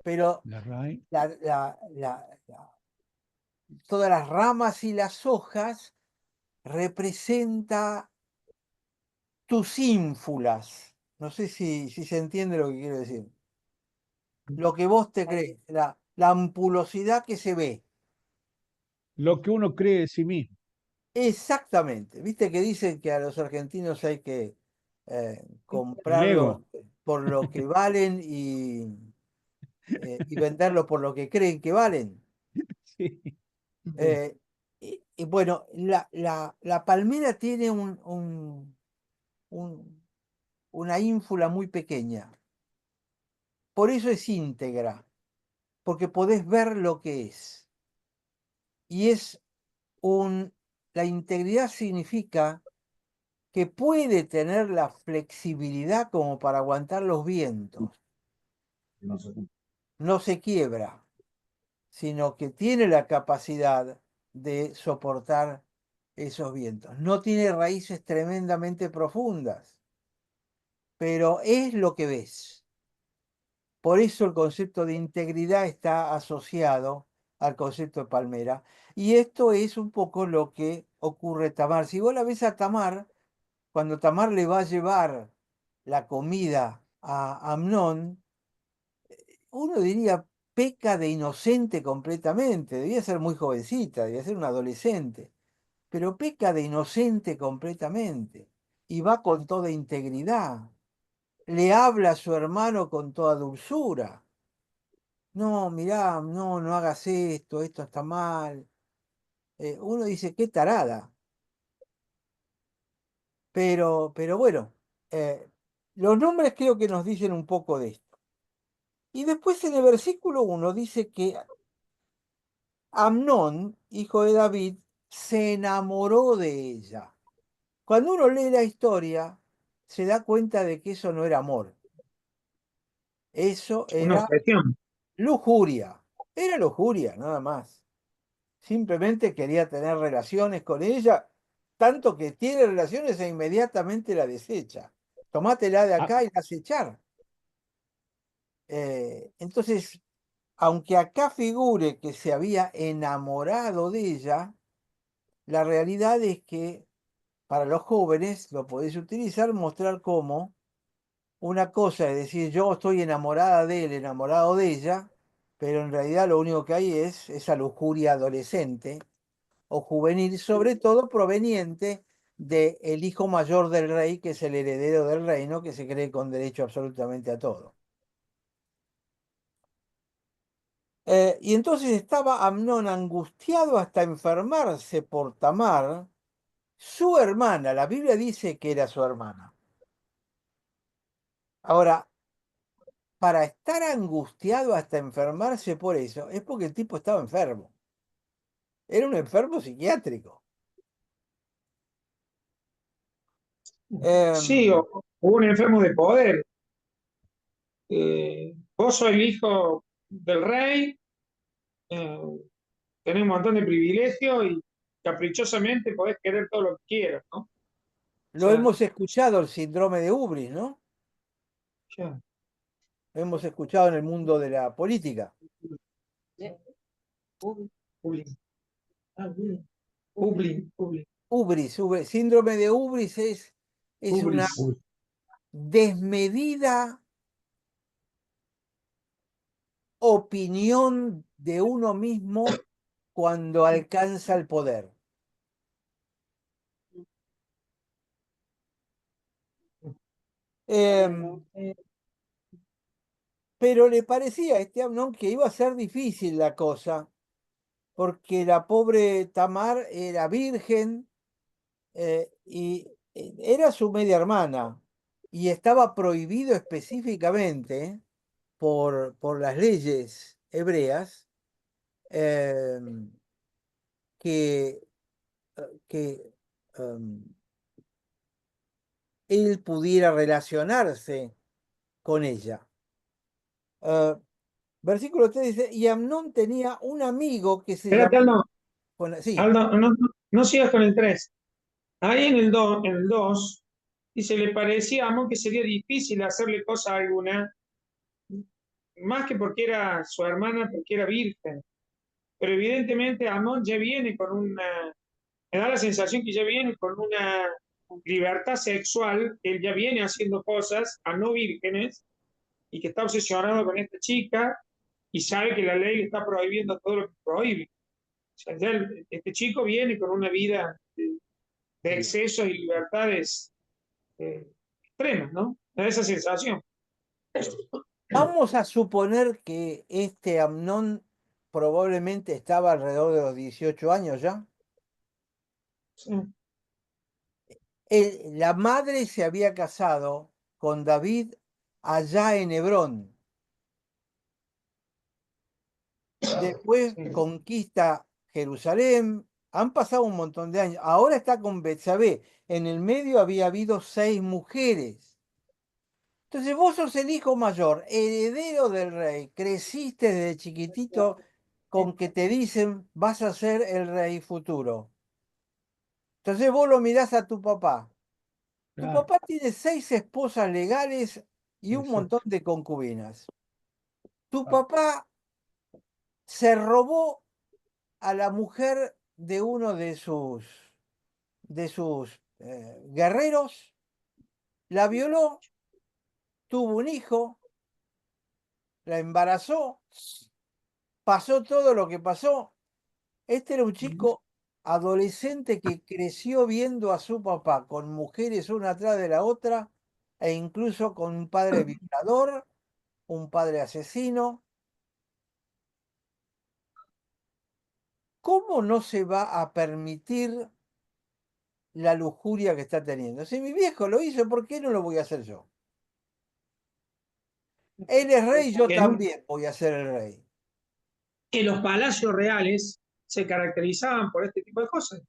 pero La raíz. todas las ramas y las hojas representa tus ínfulas. No sé si se entiende lo que quiero decir. Lo que vos te crees, la ampulosidad que se ve. Lo que uno cree de sí mismo. Exactamente. Viste que dicen que a los argentinos hay que El comprarlos ego. por lo que valen y venderlos por lo que creen que valen. Sí. Eh, y bueno, la palmera tiene una ínfula muy pequeña. Por eso es íntegra, porque podés ver lo que es. Y la integridad significa que puede tener la flexibilidad como para aguantar los vientos. No se quiebra, sino que tiene la capacidad de soportar esos vientos. No tiene raíces tremendamente profundas, pero es lo que ves. Por eso el concepto de integridad está asociado al concepto de palmera. Y esto es un poco lo que ocurre a Tamar. Si vos la ves a Tamar, cuando Tamar le va a llevar la comida a Amnón, uno diría peca de inocente completamente. Debía ser muy jovencita, debía ser una adolescente, pero peca de inocente completamente. Y va con toda integridad. Le habla a su hermano con toda dulzura. No, mirá, no hagas esto está mal. Uno dice, qué tarada. Pero bueno, los nombres creo que nos dicen un poco de esto. Y después en el versículo 1 dice que Amnón, hijo de David, se enamoró de ella. Cuando uno lee la historia, se da cuenta de que eso no era amor. Eso Una era obsesión. lujuria. Era lujuria, nada más. simplemente quería tener relaciones con ella, tanto que tiene relaciones e inmediatamente la desecha. Tomátela de Ah, acá y la hace echar. Entonces, aunque acá figure que se había enamorado de ella, la realidad es que para los jóvenes lo podéis utilizar, mostrar cómo una cosa es decir, yo estoy enamorada de él, enamorado de ella, pero en realidad lo único que hay es esa lujuria adolescente o juvenil, sobre todo proveniente del hijo mayor del rey, que es el heredero del reino, que se cree con derecho absolutamente a todo. Y entonces estaba Amnón angustiado hasta enfermarse por Tamar, su hermana. La Biblia dice que era su hermana. Ahora, para estar angustiado hasta enfermarse por eso, es porque el tipo estaba enfermo. Era un enfermo psiquiátrico. Sí, Em, o un enfermo de poder. Vos sos el hijo del rey, eh, tenés un montón de privilegios y caprichosamente podés querer todo lo que quieras, ¿no? O lo sea, hemos escuchado, el síndrome de Ubris, ¿no? ya. Lo hemos escuchado en el mundo de la política. Publi. Publi. Síndrome de Ubris es una Ubris. desmedida opinión de uno mismo cuando alcanza el poder. Em, pero le parecía a este Amnón que iba a ser difícil la cosa, porque la pobre Tamar era virgen y era su media hermana, y estaba prohibido específicamente por las leyes hebreas em, que, que él pudiera relacionarse con ella. Versículo 3 dice, y Amnón tenía un amigo que se Espérate, llamaba... Aldo, Sí, Aldo, no sigas con el 3. Ahí en el 2 dice, le parecía a Amón que sería difícil hacerle cosa alguna, más que porque era su hermana, porque era virgen. Pero evidentemente Amón ya viene con una, me da la sensación que ya viene con una libertad sexual, que él ya viene haciendo cosas a no vírgenes y que está obsesionado con esta chica y sabe que la ley le está prohibiendo todo lo que prohíbe. O sea, ya este chico viene con una vida de excesos y libertades extremas, ¿no? Me da esa sensación. vamos a suponer que este Amnón probablemente estaba alrededor de los 18 años ya. Sí, La madre se había casado con David allá en Hebrón. Después sí, conquista Jerusalén. Han pasado un montón de años. Ahora está con Betsabé. En el medio había habido 6 mujeres. Entonces vos sos el hijo mayor, heredero del rey. Creciste desde chiquitito con que te dicen vas a ser el rey futuro. Entonces vos lo mirás a tu papá. Tu claro, papá tiene 6 esposas legales y un montón exacto. de concubinas. Tu Ah, papá se robó a la mujer de uno de sus guerreros, la violó, tuvo un hijo, la embarazó, pasó todo lo que pasó. Este era un chico adolescente que creció viendo a su papá con mujeres una atrás de la otra e incluso con un padre violador, un padre asesino. ¿Cómo no se va a permitir la lujuria que está teniendo? Si mi viejo lo hizo, ¿por qué no lo voy a hacer yo? Él es rey, yo que, no- también voy a ser el rey. que los palacios reales se caracterizaban por este tipo de cosas,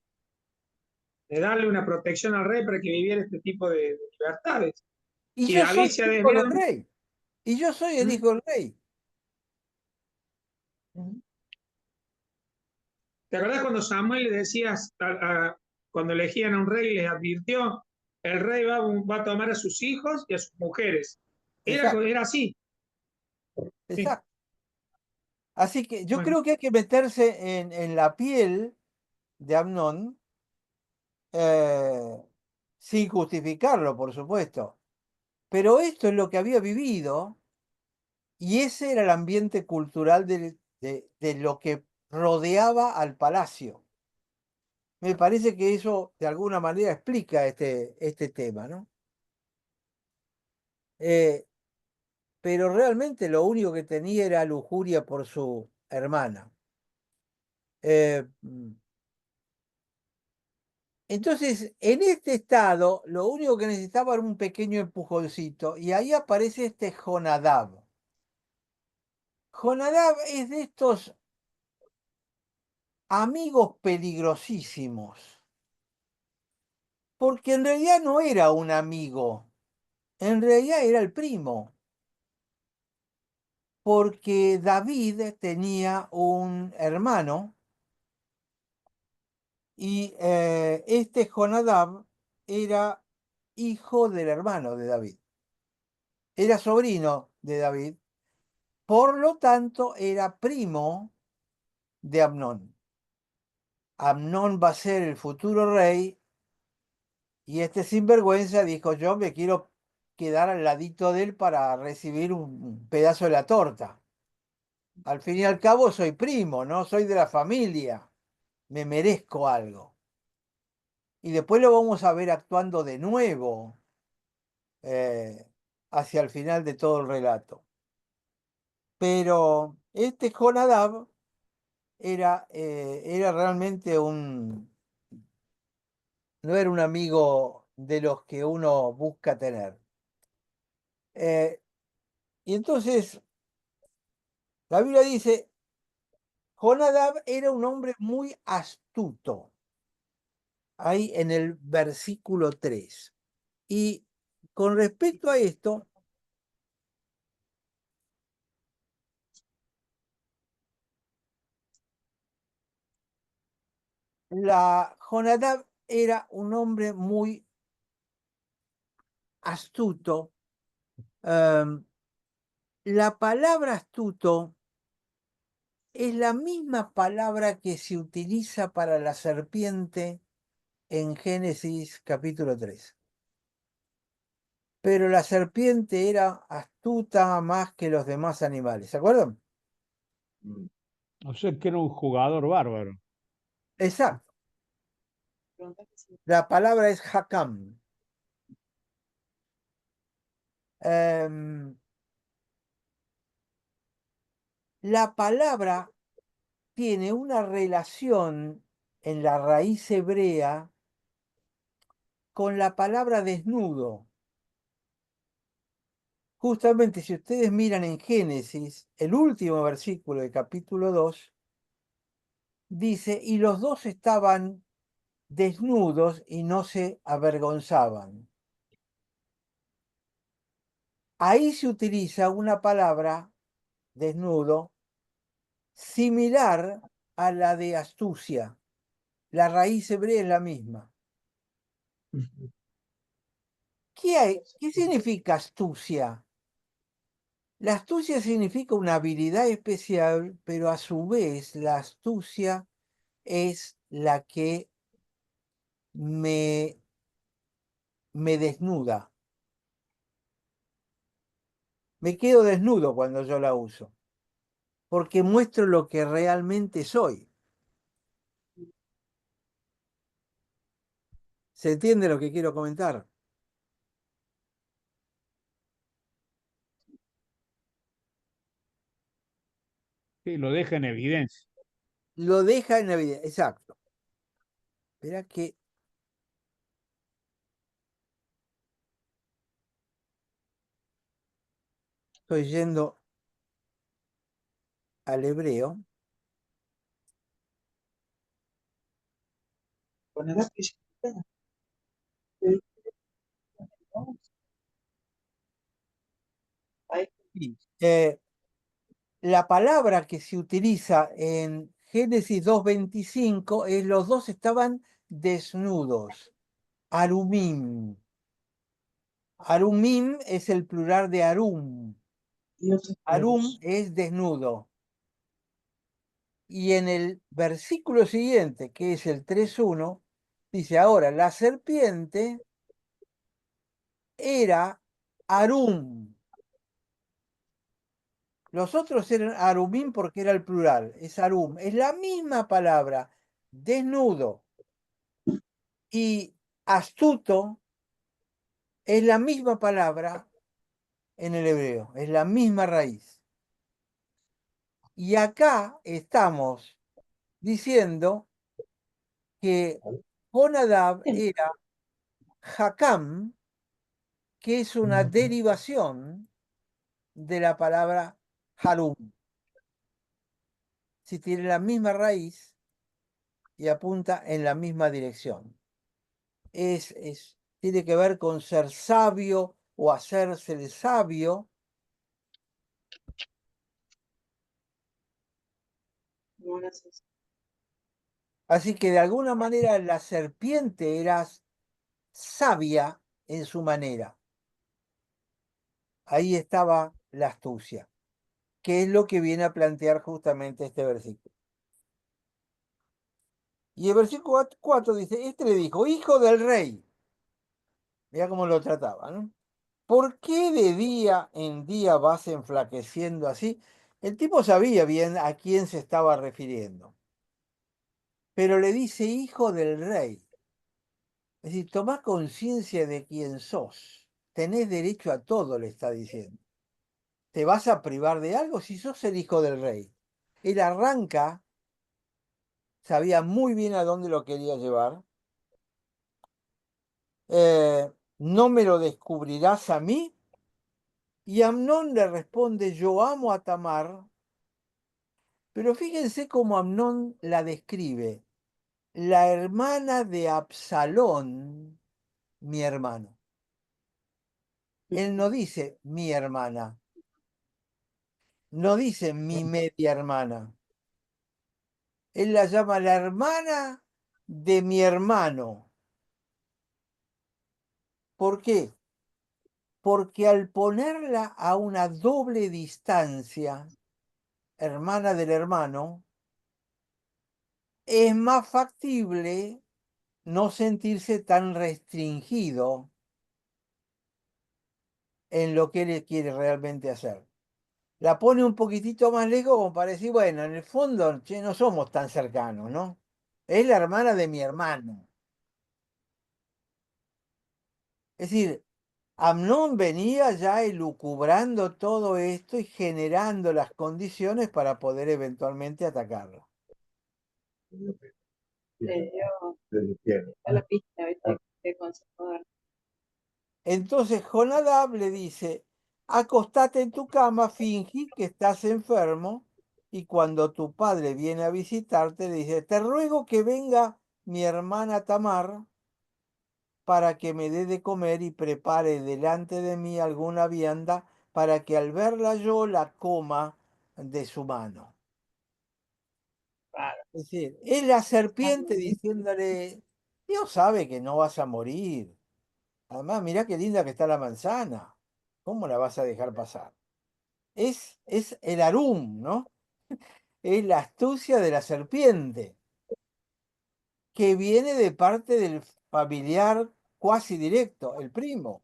de darle una protección al rey para que viviera este tipo de libertades. Y Si yo David soy se ha el hijo del desviado, rey. Y yo soy el ¿Mm? hijo del rey. ¿Te acordás cuando Samuel le decías, cuando elegían a un rey, les advirtió, el rey va a tomar a sus hijos y a sus mujeres? Exacto, Era así. Sí. exacto. Así que yo Bueno, creo que hay que meterse en la piel de Amnón, eh, sin justificarlo, por supuesto. Pero esto es lo que había vivido y ese era el ambiente cultural de lo que rodeaba al palacio. Me parece que eso de alguna manera explica este tema, ¿no? Eh, pero realmente lo único que tenía era lujuria por su hermana. Eh, entonces, en este estado, lo único que necesitaba era un pequeño empujoncito, y ahí aparece este Jonadab. Jonadab es de estos amigos peligrosísimos, porque en realidad no era un amigo, en realidad era el primo, porque David tenía un hermano y este Jonadab era hijo del hermano de David, era sobrino de David, por lo tanto era primo de Amnón. Amnón va a ser el futuro rey y este sinvergüenza dijo, yo me quiero quedar al ladito de él para recibir un pedazo de la torta. Al fin y al cabo soy primo, ¿no? Soy de la familia, me merezco algo. Y después lo vamos a ver actuando de nuevo eh, hacia el final de todo el relato. Pero este Jonadab era realmente no era un amigo de los que uno busca tener. Eh, y entonces la Biblia dice, Jonadab era un hombre muy astuto, ahí en el versículo 3. Y con respecto a esto, Jonadab era un hombre muy astuto. Em, la palabra astuto es la misma palabra que se utiliza para la serpiente en Génesis capítulo 3. Pero la serpiente era astuta más que los demás animales, ¿se acuerdan? O sea que era un jugador bárbaro. Exacto. La palabra es hakam. Em, la palabra tiene una relación en la raíz hebrea con la palabra desnudo. Justamente si ustedes miran en Génesis, el último versículo del capítulo 2, dice, y los dos estaban desnudos y no se avergonzaban. Ahí se utiliza una palabra, desnudo, similar a la de astucia. La raíz hebrea es la misma. ¿Qué significa astucia? La astucia significa una habilidad especial, pero a su vez la astucia es la que me, me desnuda. Me quedo desnudo cuando yo la uso, porque muestro lo que realmente soy. ¿Se entiende lo que quiero comentar? Sí, lo deja en evidencia. Lo deja en evidencia. Exacto. Verá que estoy yendo al hebreo. Sí. La palabra que se utiliza en Génesis 2:25, los dos estaban desnudos. Arumim. Arumim es el plural de Arum. Arum es desnudo. Y en el versículo siguiente, que es el 3:1, dice, ahora, la serpiente era Arum. Los otros eran Arumim porque era el plural, es Arum. Es la misma palabra, desnudo. Y astuto es la misma palabra en el hebreo, es la misma raíz. Y acá estamos diciendo que Jonadab era Hakam, que es una derivación de la palabra Harum. Si tiene la misma raíz y apunta en la misma dirección. Tiene que ver con ser sabio o hacerse el sabio. Así que de alguna manera la serpiente era sabia en su manera. Ahí estaba la astucia, que es lo que viene a plantear justamente este versículo. Y el versículo 4 dice, este le dijo, hijo del rey. Mira cómo lo trataba, ¿no? ¿Por qué de día en día vas enflaqueciendo así? El tipo sabía bien a quién se estaba refiriendo, pero le dice hijo del rey. Es decir, tomá conciencia de quién sos. Tenés derecho a todo, le está diciendo. ¿Te vas a privar de algo si sos el hijo del rey? Él arranca, sabía muy bien a dónde lo quería llevar. ¿No me lo descubrirás a mí? Y Amnón le responde, yo amo a Tamar. Pero fíjense cómo Amnón la describe. La hermana de Absalón, mi hermano. Él no dice mi hermana. No dice mi media hermana. Él la llama la hermana de mi hermano. ¿Por qué? Porque al ponerla a una doble distancia, hermana del hermano, es más factible no sentirse tan restringido en lo que él quiere realmente hacer. La pone un poquitito más lejos como para decir, bueno, en el fondo, che, no somos tan cercanos, ¿no? Es la hermana de mi hermano. Es decir, Amnón venía ya elucubrando todo esto y generando las condiciones para poder eventualmente atacarlo. Le dio a la pista, ¿viste? Qué consejo dar. Entonces Jonadab le dice, acostate en tu cama, fingí que estás enfermo, y cuando tu padre viene a visitarte, le dice, te ruego que venga mi hermana Tamar para que me dé de comer y prepare delante de mí alguna vianda para que al verla yo la coma de su mano. Claro. Es decir, es la serpiente diciéndole, Dios sabe que no vas a morir. Además, mirá qué linda que está la manzana. ¿Cómo la vas a dejar pasar? Es el arum, ¿no? Es la astucia de la serpiente, que viene de parte del familiar cuasi directo, el primo.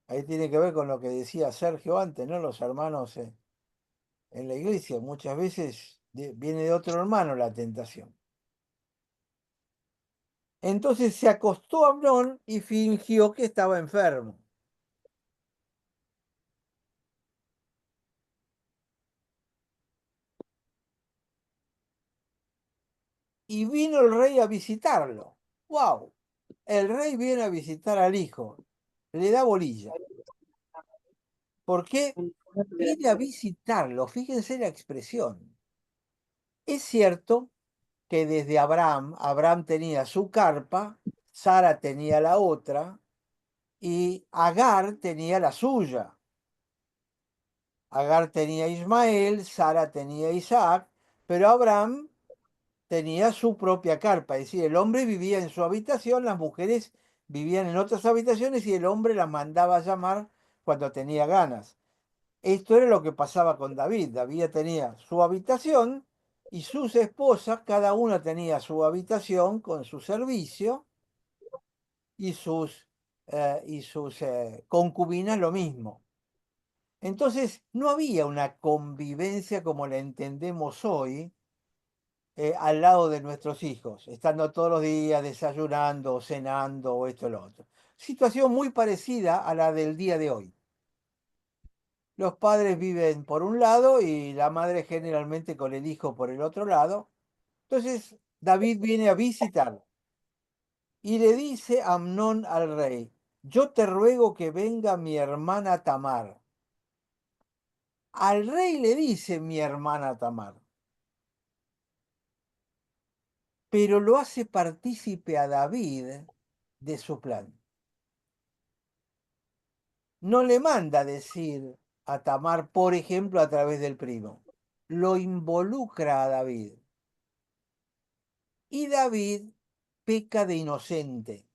Ahí tiene que ver con lo que decía Sergio antes, ¿no? Los hermanos en la iglesia. Muchas veces viene de otro hermano la tentación. Entonces se acostó Amnón y fingió que estaba enfermo. Y vino el rey a visitarlo. ¡Wow! El rey viene a visitar al hijo. Le da bolilla. ¿Por qué? Viene a visitarlo. Fíjense la expresión. Es cierto que desde Abraham tenía su carpa, Sara tenía la otra y Agar tenía la suya. Agar tenía a Ismael, Sara tenía a Isaac, pero Abraham tenía su propia carpa, es decir, el hombre vivía en su habitación, las mujeres vivían en otras habitaciones y el hombre las mandaba a llamar cuando tenía ganas. Esto era lo que pasaba con David. David tenía su habitación y sus esposas, cada una tenía su habitación con su servicio y sus concubinas lo mismo. Entonces no había una convivencia como la entendemos hoy al lado de nuestros hijos, estando todos los días desayunando, cenando o esto o lo otro. Situación muy parecida a la del día de hoy. Los padres viven por un lado y la madre generalmente con el hijo por el otro lado. Entonces David viene a visitar y le dice a Amnón al rey, yo te ruego que venga mi hermana Tamar. Al rey le dice mi hermana Tamar, pero lo hace partícipe a David de su plan. No le manda decir a Tamar, por ejemplo, a través del primo. Lo involucra a David. Y David peca de inocente.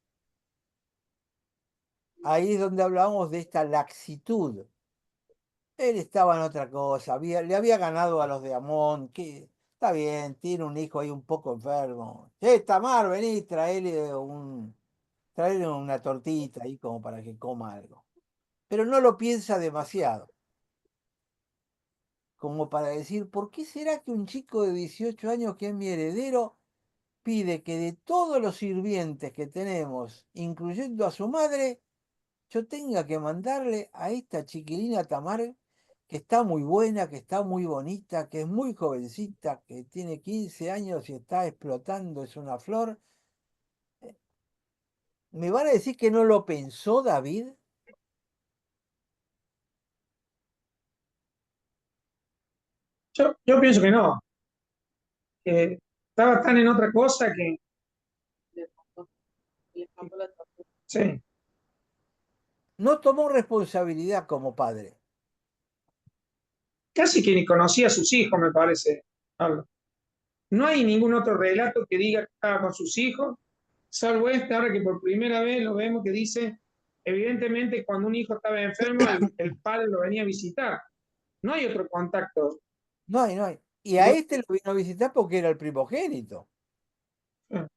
Ahí es donde hablamos de esta laxitud. Él estaba en otra cosa, le había ganado a los de Amón, que está bien, tiene un hijo ahí un poco enfermo. Tamar, vení, traerle una tortita ahí como para que coma algo. Pero no lo piensa demasiado, como para decir, ¿por qué será que un chico de 18 años que es mi heredero pide que de todos los sirvientes que tenemos, incluyendo a su madre, yo tenga que mandarle a esta chiquilina Tamar, que está muy buena, que está muy bonita, que es muy jovencita, que tiene 15 años y está explotando, es una flor? ¿Me van a decir que no lo pensó David? Yo pienso que no, que estaba tan en otra cosa que Le pasó, le escapó la tortuga. sí, No tomó responsabilidad como padre. casi que ni conocía a sus hijos, me parece. Pablo. No hay ningún otro relato que diga que estaba con sus hijos, salvo este, ahora que por primera vez lo vemos que dice, evidentemente cuando un hijo estaba enfermo, el padre lo venía a visitar. No hay otro contacto. No hay, no hay. Y a Yo, este lo vino a visitar porque era el primogénito. eh,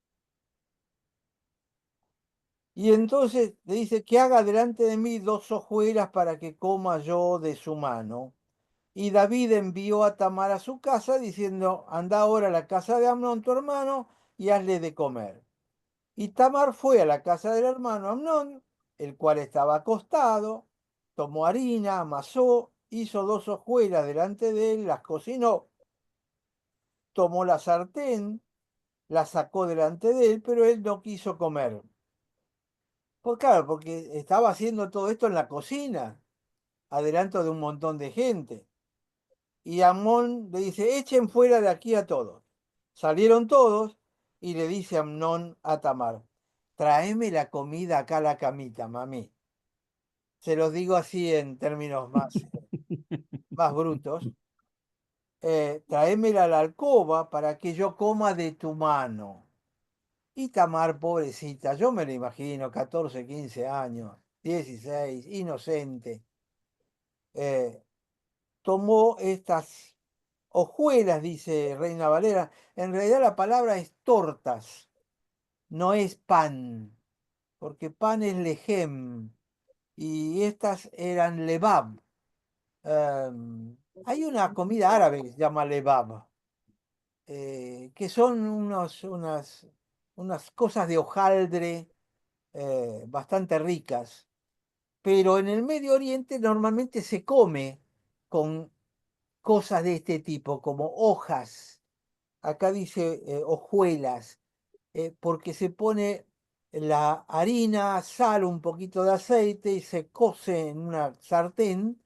Y entonces le dice que haga delante de mí 2 hojuelas para que coma yo de su mano. Y David envió a Tamar a su casa diciendo, anda ahora a la casa de Amnón tu hermano y hazle de comer. Y Tamar fue a la casa del hermano Amnón, el cual estaba acostado, tomó harina, amasó, hizo 2 hojuelas delante de él, las cocinó, tomó la sartén, la sacó delante de él, pero él no quiso comer. Pues claro, porque estaba haciendo todo esto en la cocina, adelanto de un montón de gente. Y Amnón le dice, echen fuera de aquí a todos. Salieron todos y le dice Amnón a Tamar, tráeme la comida acá a la camita, mami. Se los digo así en términos más brutos. Tráemela a la alcoba para que yo coma de tu mano. Y Tamar, pobrecita, yo me lo imagino, 14, 15 años, 16, inocente, eh, tomó estas hojuelas, dice Reina Valera. En realidad la palabra es tortas, no es pan, porque pan es lejem y estas eran lebab. Hay una comida árabe que se llama lebab, que son unas cosas de hojaldre bastante ricas, pero en el Medio Oriente normalmente se come con cosas de este tipo, como hojas. Acá dice hojuelas, porque se pone la harina, sal, un poquito de aceite y se cose en una sartén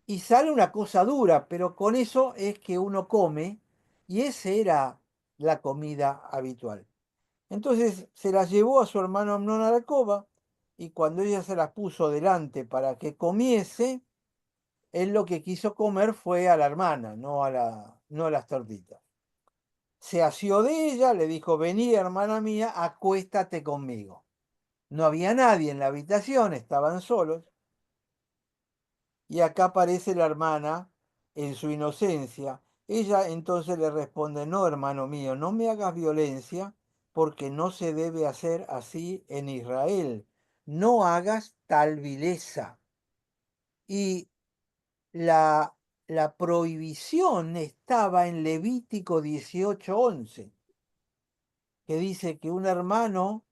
y sale una cosa dura, pero con eso es que uno come y esa era la comida habitual. Entonces se las llevó a su hermano Amnón a la alcoba y cuando ella se las puso delante para que comiese, él lo que quiso comer fue a la hermana, no a las tortitas. Se asió de ella, le dijo, vení hermana mía, acuéstate conmigo. No había nadie en la habitación, estaban solos. Y acá aparece la hermana en su inocencia. Ella entonces le responde, no, hermano mío, no me hagas violencia porque no se debe hacer así en Israel. No hagas tal vileza. Y la, la prohibición estaba en Levítico 18:11, que dice que un hermano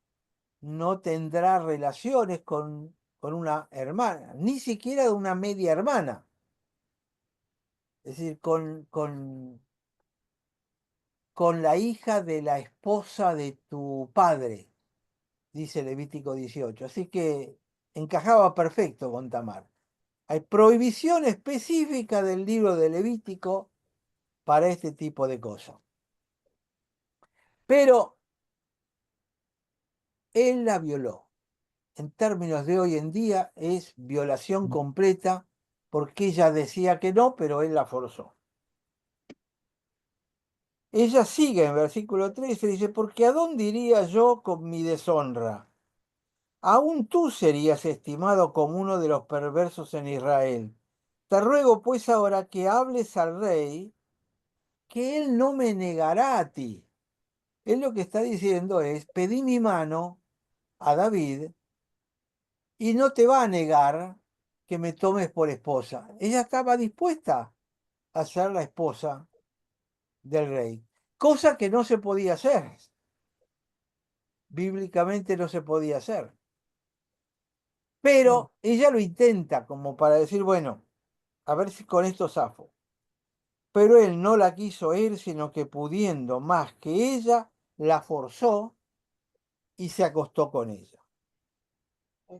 no tendrá relaciones con una hermana, ni siquiera de una media hermana. Es decir, con la hija de la esposa de tu padre, dice Levítico 18. Así que encajaba perfecto con Tamar. Hay prohibición específica del libro de Levítico para este tipo de cosas. Pero él la violó. En términos de hoy en día es violación completa porque ella decía que no, pero él la forzó. Ella sigue en versículo 13, dice, porque ¿a dónde iría yo con mi deshonra? Aún tú serías estimado como uno de los perversos en Israel. Te ruego pues ahora que hables al rey, que él no me negará a ti. Él lo que está diciendo es, pedí mi mano a David y no te va a negar que me tomes por esposa. Ella estaba dispuesta a ser la esposa del rey, cosa que no se podía hacer. Bíblicamente no se podía hacer. Pero ella lo intenta como para decir, bueno, a ver si con esto zafo. Pero él no la quiso ir, sino que pudiendo más que ella, la forzó y se acostó con ella.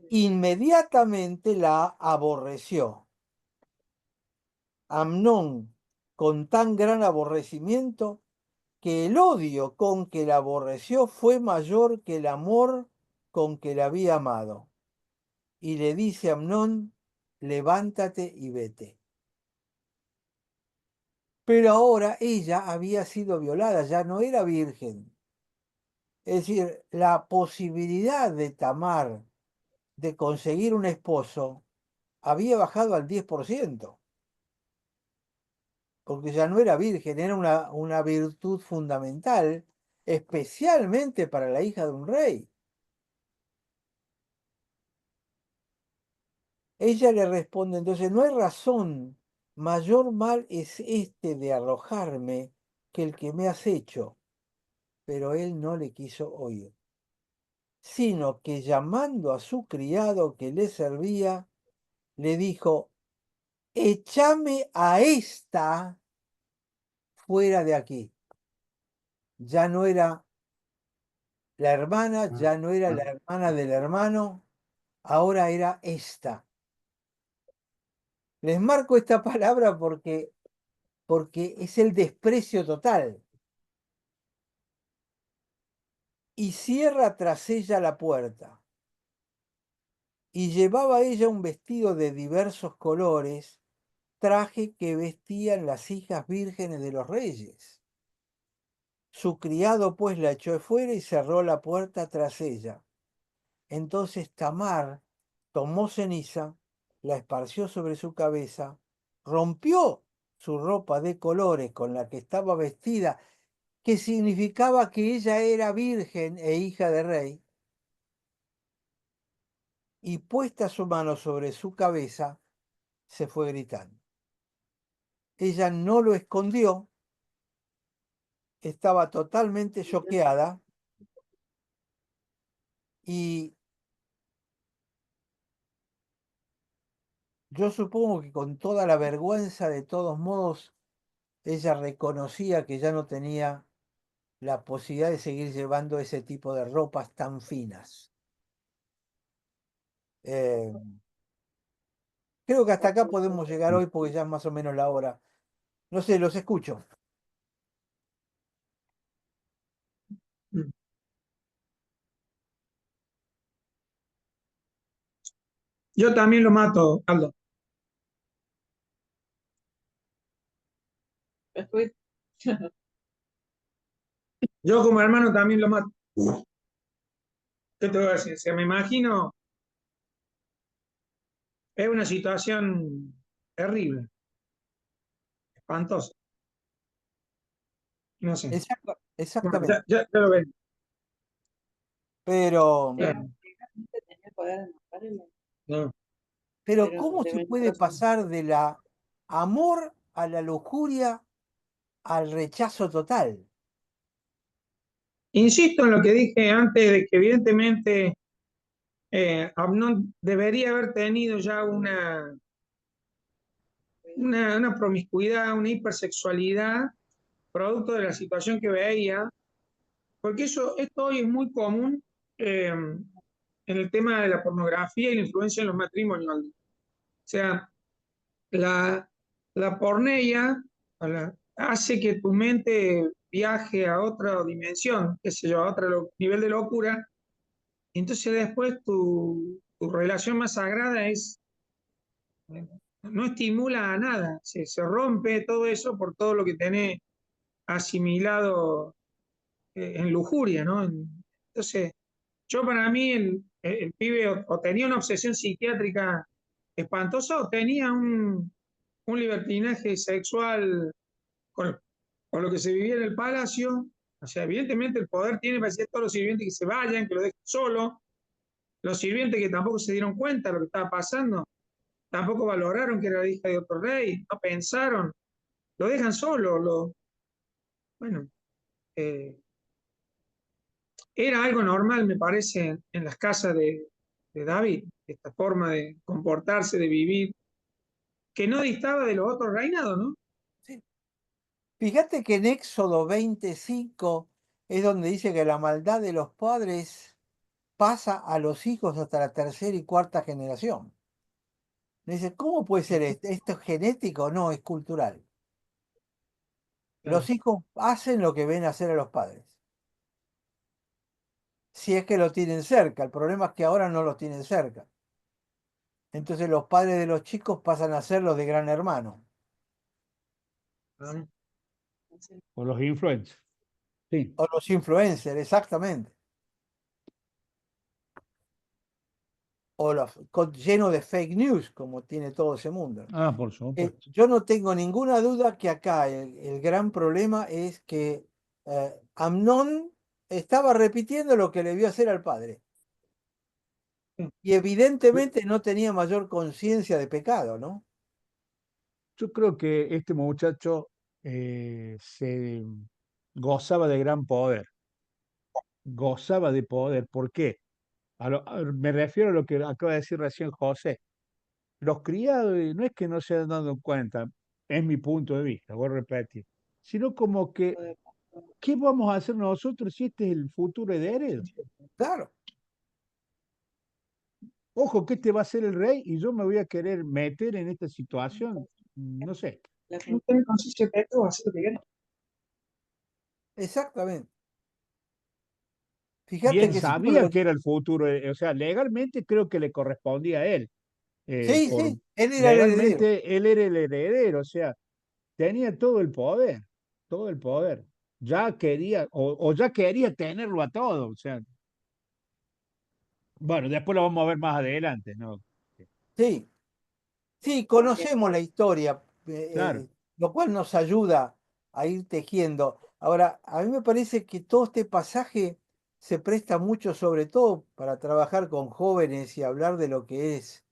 Inmediatamente la aborreció. Amnón, con tan gran aborrecimiento, que el odio con que la aborreció fue mayor que el amor con que la había amado. Y le dice a Amnón, levántate y vete. Pero ahora ella había sido violada, ya no era virgen. Es decir, la posibilidad de Tamar de conseguir un esposo había bajado al 10%, porque ya no era virgen, era una virtud fundamental, especialmente para la hija de un rey. Ella le responde entonces, no hay razón, mayor mal es este de arrojarme que el que me has hecho. Pero él no le quiso oír, sino que llamando a su criado que le servía, le dijo, échame a esta fuera de aquí. Ya no era la hermana, ya no era la hermana del hermano, ahora era esta. Les marco esta palabra porque es el desprecio total. Y cierra tras ella la puerta. Y llevaba ella un vestido de diversos colores, traje que vestían las hijas vírgenes de los reyes. Su criado pues la echó fuera y cerró la puerta tras ella. Entonces Tamar tomó ceniza, la esparció sobre su cabeza, rompió su ropa de colores con la que estaba vestida, que significaba que ella era virgen e hija de rey, y puesta su mano sobre su cabeza, se fue gritando. Ella no lo escondió, estaba totalmente choqueada y yo supongo que con toda la vergüenza, de todos modos, ella reconocía que ya no tenía la posibilidad de seguir llevando ese tipo de ropas tan finas. Eh, Creo que hasta acá podemos llegar hoy porque ya es más o menos la hora. No sé, los escucho. Yo también lo mato, Aldo. Uy, Yo como hermano también lo mato. ¿Qué te voy a decir? Se me imagino, es una situación terrible, espantosa. No sé. Bueno, Exactamente. ya lo ven. Pero, Claro, legalmente tenía el poder de matarlo, no. pero pero ¿cómo se debe puede estar pasar de la amor a la lujuria al rechazo total? Insisto en lo que dije antes de que evidentemente Amnón debería haber tenido ya una promiscuidad, una hipersexualidad, producto de la situación que veía, porque esto hoy es muy común en el tema de la pornografía y la influencia en los matrimonios. O sea, la, la porneia hace que tu mente viaje a otra dimensión, qué sé yo, a otro nivel de locura, y entonces después tu relación más sagrada no estimula a nada, se rompe todo eso por todo lo que tenés asimilado en lujuria, ¿no? Entonces, yo para mí el pibe o tenía una obsesión psiquiátrica espantosa o tenía un libertinaje sexual con, con lo que se vivía en el palacio. O sea, evidentemente el poder tiene para decir a todos los sirvientes que se vayan, que lo dejen solo. Los sirvientes que tampoco se dieron cuenta de lo que estaba pasando, tampoco valoraron que era la hija de otro rey, no pensaron, lo dejan solo. Bueno, eh, era algo normal, me parece, en las casas de David, esta forma de comportarse, de vivir, que no distaba de los otros reinados, ¿no? Sí. Fíjate que en Éxodo 25 es donde dice que la maldad de los padres pasa a los hijos hasta la tercera y cuarta generación. Dice, ¿cómo puede ser esto? ¿Esto es genético? No, es cultural. Claro. Los hijos hacen lo que ven hacer a los padres. Si es que lo tienen cerca. El problema es que ahora no los tienen cerca. Entonces los padres de los chicos pasan a ser los de Gran Hermano. Ah, O los influencers. Sí. O los influencers, exactamente. O los llenos de fake news, como tiene todo ese mundo. Ah, por supuesto. Yo no tengo ninguna duda que acá el gran problema es que Amnón estaba repitiendo lo que le vio hacer al padre. Y evidentemente no tenía mayor conciencia de pecado, ¿no? Yo creo que este muchacho se gozaba de gran poder, gozaba de poder. ¿Por qué? Me refiero a lo que acaba de decir recién José. Los criados no es que no se han dado cuenta, es mi punto de vista, voy a repetir, sino como que, ¿qué vamos a hacer nosotros si este es el futuro heredero? Claro, Ojo, que este va a ser el rey y yo me voy a querer meter en esta situación, no sé. no tenés conciencia de esto, hacer lo que querés. exactamente. Y Fíjate él que si uno sabía que era el futuro, o sea, legalmente creo que le correspondía a él. Sí, Por sí, él era el heredero. legalmente él era el heredero, o sea, tenía todo el poder, todo el poder. Ya quería, o ya quería tenerlo a todo, o sea, bueno, después lo vamos a ver más adelante, ¿no? Sí, sí, porque conocemos la historia, Claro, lo cual nos ayuda a ir tejiendo. Ahora, a mí me parece que todo este pasaje se presta mucho, sobre todo para trabajar con jóvenes y hablar de lo que es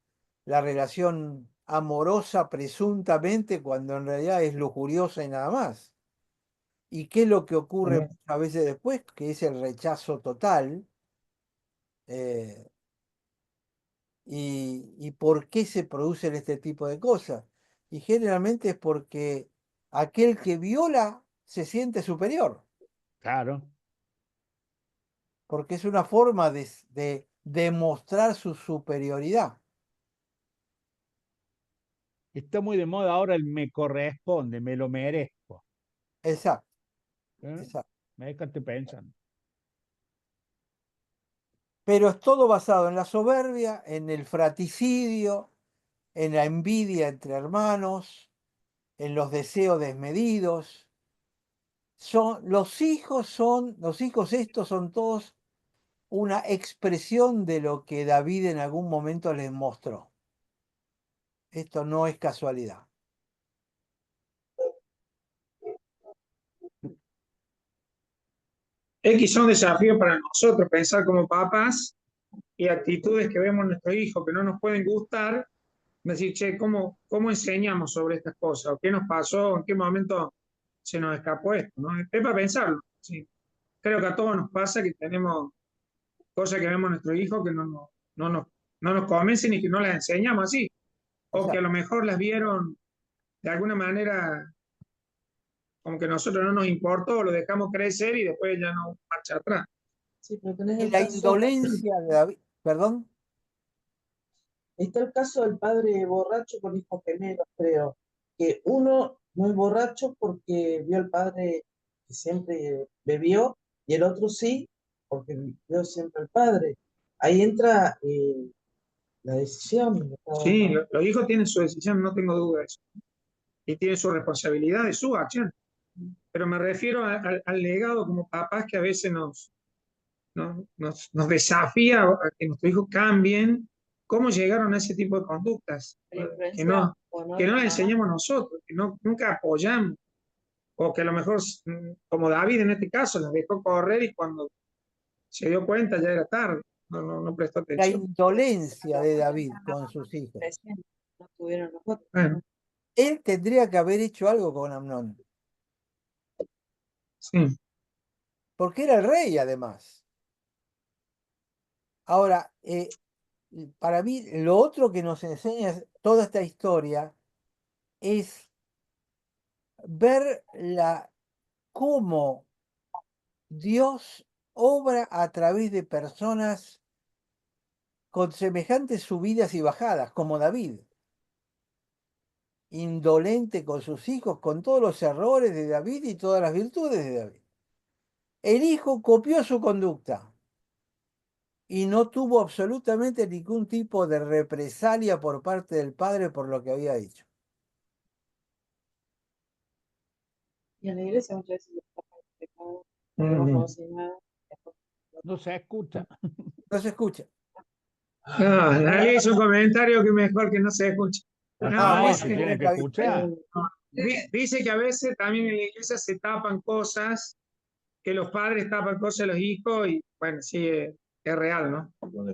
la relación amorosa presuntamente, cuando en realidad es lujuriosa y nada más. ¿Y qué es lo que ocurre También. muchas veces después? Que es el rechazo total. eh, y por qué se producen este tipo de cosas. Y generalmente es porque aquel que viola se siente superior, claro. porque es una forma de demostrar su superioridad. Está muy de moda ahora el me corresponde, me lo merezco. Exacto, ¿Eh? exacto. Me dejaste pensando. Pero es todo basado en la soberbia, en el fratricidio, en la envidia entre hermanos, en los deseos desmedidos. Los hijos estos son todos una expresión de lo que David en algún momento les mostró. Esto no es casualidad. X son desafíos para nosotros, pensar como papás y actitudes que vemos en nuestros hijos que no nos pueden gustar, decir, che, ¿cómo enseñamos sobre estas cosas? ¿O qué nos pasó? ¿En qué momento se nos escapó esto? ¿No? Es para pensarlo. Sí. Creo que a todos nos pasa que tenemos cosas que vemos en nuestros hijos que no nos convencen y que no las enseñamos así. O que a lo mejor las vieron de alguna manera como que a nosotros no nos importó, lo dejamos crecer y después ya no marcha atrás. Sí, pero tenés Y el la caso, indolencia de David, perdón, está el caso del padre borracho con hijos gemelos, creo, que uno no es borracho porque vio al padre que siempre bebió y el otro sí, porque vio siempre al padre. Ahí entra la decisión de cada Sí, uno. los hijos tienen su decisión, no tengo duda de eso. Y tienen su responsabilidad de su acción. Pero me refiero al legado como papás que a veces nos desafía a que nuestros hijos cambien. ¿Cómo llegaron a ese tipo de conductas? La Que influencia no, o no que de no la la mamá. enseñemos nosotros, que nunca apoyamos. O que a lo mejor, como David en este caso, las dejó correr y cuando se dio cuenta ya era tarde. No prestó la atención. indolencia de David con sus hijos. Presente, no tuvieron los otros. Bueno, Él tendría que haber hecho algo con Amnón, sí. porque era el rey además. Ahora, para mí, lo otro que nos enseña toda esta historia es ver cómo Dios obra a través de personas con semejantes subidas y bajadas, como David, indolente con sus hijos, con todos los errores de David y todas las virtudes de David. El hijo copió su conducta y no tuvo absolutamente ningún tipo de represalia por parte del padre por lo que había hecho. Y en la iglesia muchas veces les pasa el pecado, no Ujú. conocen nada. No se escucha. No se escucha. No, dale hizo un comentario que mejor que no se escuche. No, No, se dice, tiene que escuchar. dice que a veces también en la iglesia se tapan cosas, que los padres tapan cosas de los hijos y bueno, sí, es real, ¿no? Bueno,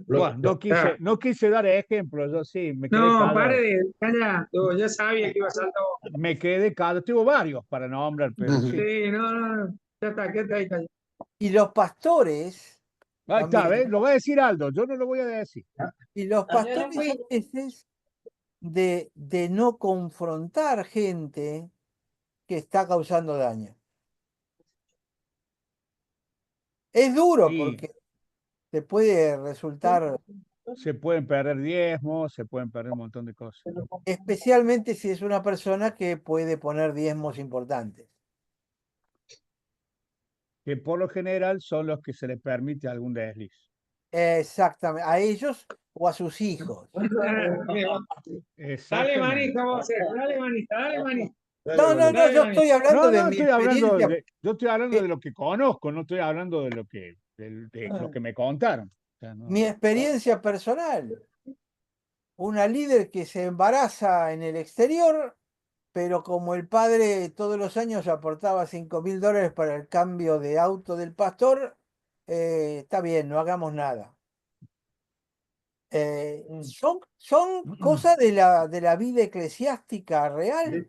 Ah, no quise dar ejemplos, yo sí, me quedé no, pare callado. de callar, ya sabía que iba a saltar vos. Me quedé callado. Tengo varios para nombrar, pero sí. Sí, no, ya está, quédate ahí callado. Y los pastores Ahí está, ¿ves? también, Lo va a decir Aldo, yo no lo voy a decir. y los Yo no pastores a fui. veces de no confrontar gente que está causando daño. Es duro Y porque te puede resultar, se pueden perder diezmos, se pueden perder un montón de cosas. especialmente si es una persona que puede poner diezmos importantes. Que por lo general son los que se les permite algún desliz. Exactamente, a ellos o a sus hijos. Dale Exactamente. manija, vos, dale manija. No, Dale yo manija. estoy hablando No, de no, mi estoy hablando experiencia. yo estoy hablando de eh, lo que conozco, no estoy hablando de lo que me contaron. O sea, Mi no. experiencia personal. Una líder que se embaraza en el exterior, pero como el padre todos los años aportaba $5.000 para el cambio de auto del pastor, está bien, no hagamos nada. Son cosas de la vida eclesiástica real.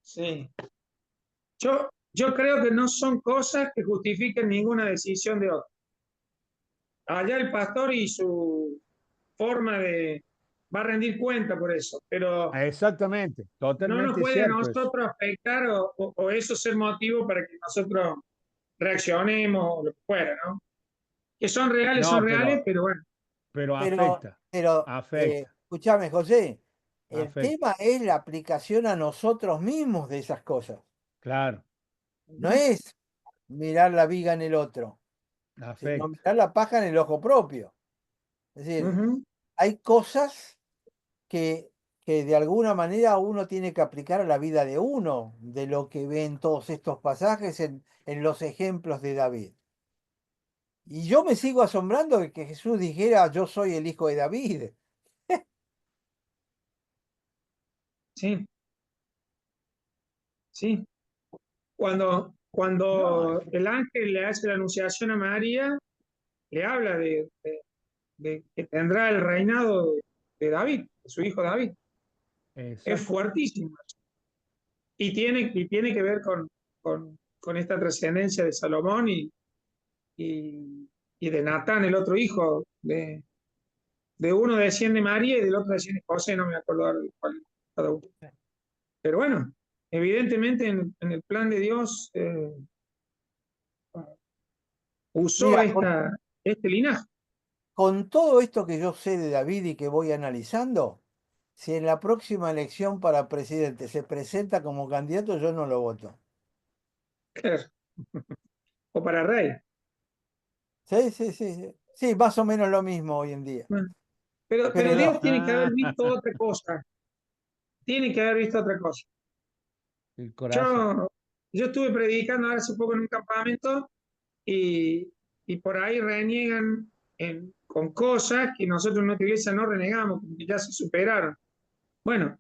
Sí. Yo creo que no son cosas que justifiquen ninguna decisión de otro. Allá el pastor y su forma va a rendir cuenta por eso, pero Exactamente, no nos totalmente puede a cierto eso. nosotros afectar o eso ser motivo para que nosotros reaccionemos o lo que fuera, ¿no? Que son No, reales, pero bueno. pero Pero, afecta, pero afecta, escúchame, José, el afecta. tema es la aplicación a nosotros mismos de esas cosas. Claro, No es mirar la viga en el otro, sino afecta. mirar la paja en el ojo propio. Es decir, Ujú. hay cosas que que de alguna manera uno tiene que aplicar a la vida de uno, de lo que ve en todos estos pasajes, en los ejemplos de David. Y yo me sigo asombrando de que Jesús dijera, yo soy el hijo de David. Sí, sí. No, Cuando el ángel le hace la anunciación a María, le habla de que tendrá el reinado de David, de su hijo David. Es exacto. fuertísimo. Y tiene que ver con esta trascendencia de Salomón y, y de Natán, el otro hijo. De uno desciende María y del otro desciende José, no me acuerdo ahora de cuál cada uno. Pero bueno, evidentemente en el plan de Dios usó Mira, con, este linaje. con todo esto que yo sé de David y que voy analizando, si en la próxima elección para presidente se presenta como candidato, yo no lo voto. O para rey. Sí, sí, sí, sí. Sí, más o menos lo mismo hoy en día. Bueno, pero Dios Pero tiene que haber visto otra cosa. Tiene que haber visto otra cosa. El corazón. Yo, yo estuve predicando ahora hace poco en un campamento y, y por ahí reniegan con cosas que nosotros en nuestra iglesia no renegamos, que ya se superaron. Bueno,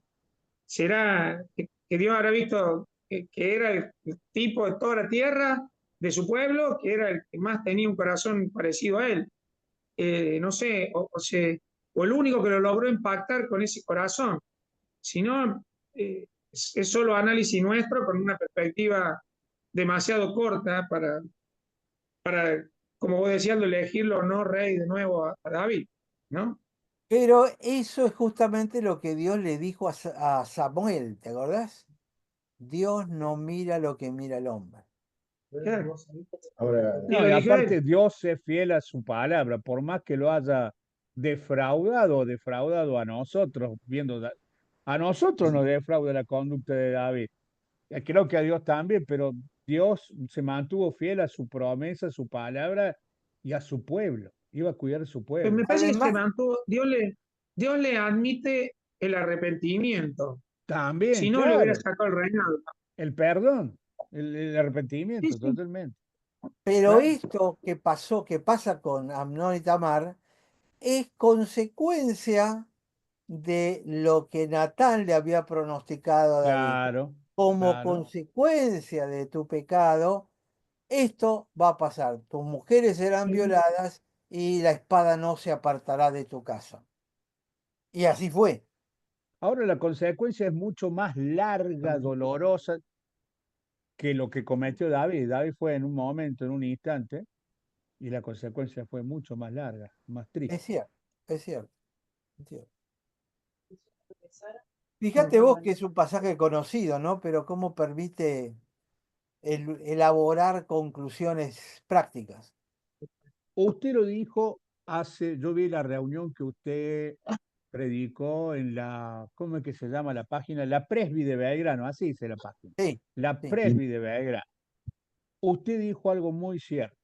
será que Dios habrá visto que era el tipo de toda la tierra, de su pueblo, que era el que más tenía un corazón parecido a él. No sé, o el único que lo logró impactar con ese corazón. Si no, es solo análisis nuestro con una perspectiva demasiado corta para como vos decías, elegirlo o no rey de nuevo a David, ¿no? Pero eso es justamente lo que Dios le dijo a Samuel, ¿te acordás? Dios no mira lo que mira el hombre. Claro. Ahora, Y No, lo y eligió aparte él. Dios es fiel a su palabra, por más que lo haya defraudado a nosotros, a nosotros nos defrauda la conducta de David. Creo que a Dios también, pero Dios se mantuvo fiel a su promesa, a su palabra y a su pueblo. Iba a cuidar a su Pues pueblo. me parece que se Además, mantuvo, Dios le admite el arrepentimiento. También, Si no, le hubiera claro, sacado el reinado. el perdón, el Sí, arrepentimiento, sí, totalmente. pero claro. esto que pasó, que pasa con Amnón y Tamar, es consecuencia de lo que Natán le había pronosticado a David. Claro, Como claro. consecuencia de tu pecado, esto va a pasar. Tus mujeres serán Sí, violadas y la espada no se apartará de tu casa. Y así fue. Ahora la consecuencia es mucho más larga, dolorosa que lo que cometió David. David fue en un momento, en un instante, y la consecuencia fue mucho más larga, más Es triste. cierto, es cierto, es cierto. mm, Fíjate vos que es un pasaje conocido, ¿no? Pero cómo permite elaborar conclusiones prácticas. Usted lo dijo yo vi la reunión que usted predicó en ¿cómo es que se llama la página? La Presby de Belgrano, así dice la página. Sí, La sí, Presby de Belgrano. Usted dijo algo muy cierto.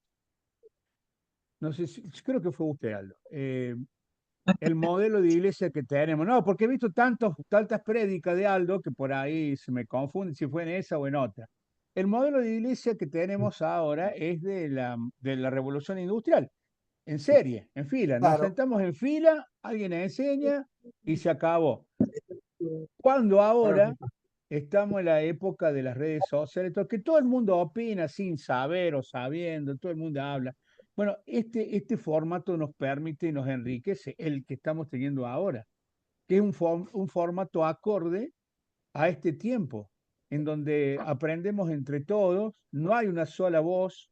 No sé si, creo que fue usted, Aldo. El modelo de iglesia que tenemos. No, porque he visto tantas prédicas de Aldo que por ahí se me confunde si fue en esa o en otra. El modelo de iglesia que tenemos ahora es de la revolución industrial, en serie, en fila. Nos claro. sentamos en fila, alguien enseña y se acabó. Cuando ahora estamos en la época de las redes sociales, que todo el mundo opina sin saber o sabiendo, todo el mundo habla. Bueno, este formato nos permite y nos enriquece el que estamos teniendo ahora, que es un formato acorde a este tiempo, en donde aprendemos entre todos, no hay una sola voz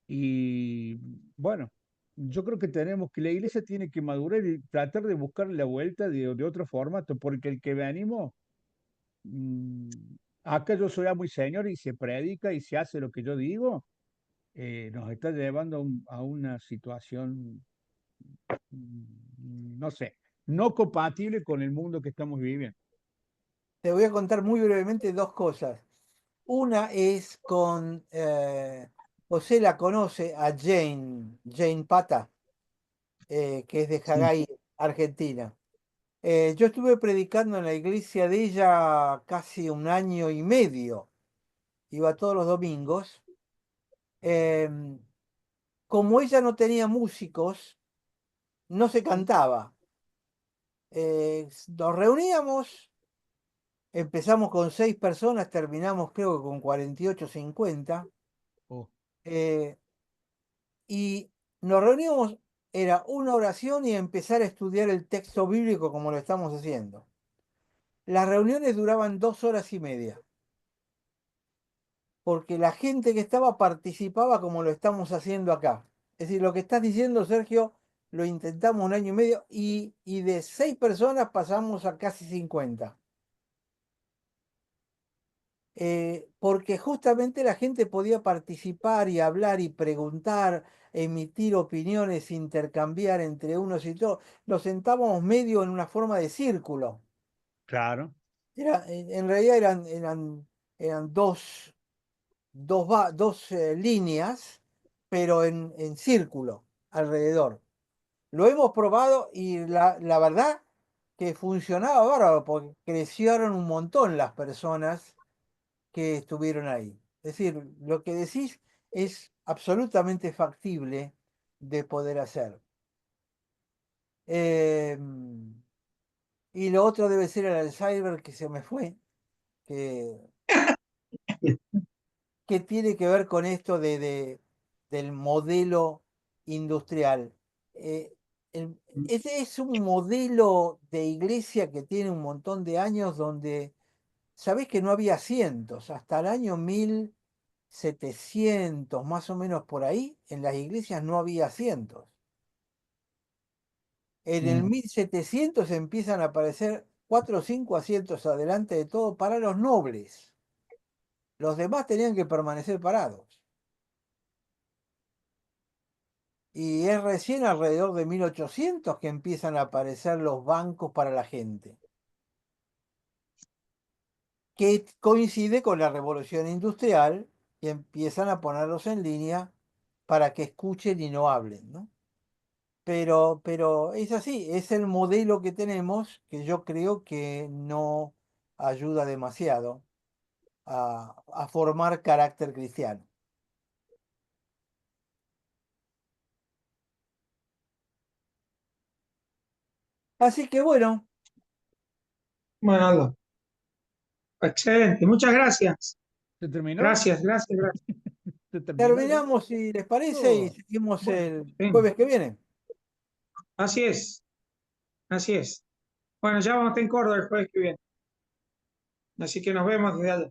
y bueno, yo creo que la iglesia tiene que madurar y tratar de buscar la vuelta de otro formato, porque el que venimos mm, acá yo soy amo y señor y se predica y se hace lo que yo digo, nos está llevando a una situación, no sé, no compatible con el mundo que estamos viviendo. Te voy a contar muy brevemente dos cosas. Una es con, José la conoce a Jane Pata, que es de Sí, Jagay, Argentina. Yo estuve predicando en la iglesia de ella casi 1 año y medio. Iba todos los domingos. Em, Como ella no tenía músicos, no se cantaba. Nos reuníamos, empezamos con 6 personas, terminamos creo que con 48, 50. Oh, eh, y nos reuníamos, era una oración y empezar a estudiar el texto bíblico como lo estamos haciendo. Las reuniones duraban 2 horas y media, porque la gente que estaba participaba como lo estamos haciendo acá. Es decir, lo que estás diciendo, Sergio, lo intentamos 1 año y medio y de 6 personas pasamos a casi 50. Porque justamente la gente podía participar y hablar y preguntar, emitir opiniones, intercambiar entre unos y todos. Nos sentábamos medio en una forma de círculo. claro. En realidad eran dos líneas, pero en círculo alrededor. Lo hemos probado y la verdad que funcionaba bárbaro, porque crecieron un montón las personas que estuvieron ahí. Es decir, lo que decís es absolutamente factible de poder hacer. Y lo otro debe ser el Alzheimer que se me fue, que, que tiene que ver con esto del modelo industrial. Eh, Ese es un modelo de iglesia que tiene un montón de años donde, sabés que no había asientos, hasta el año 1700, más o menos por ahí, en las iglesias no había asientos. En el 1700 empiezan a aparecer 4 o 5 asientos adelante de todo para los nobles. Los demás tenían que permanecer parados. Y es recién alrededor de 1800 que empiezan a aparecer los bancos para la gente, que coincide con la revolución industrial y empiezan a ponerlos en línea para que escuchen y no hablen, ¿no? Pero es así, es el modelo que tenemos que yo creo que no ayuda demasiado a formar carácter cristiano. Así que bueno, Bueno, Aldo, excelente, muchas gracias. ¿Se terminó? Gracias, gracias, gracias. ¿Se terminó ya? terminamos si les parece y Oh, seguimos bueno, el Sí, jueves que viene. así es, así es. Bueno, ya vamos a estar en Córdoba el jueves que viene, así que nos vemos desde allá.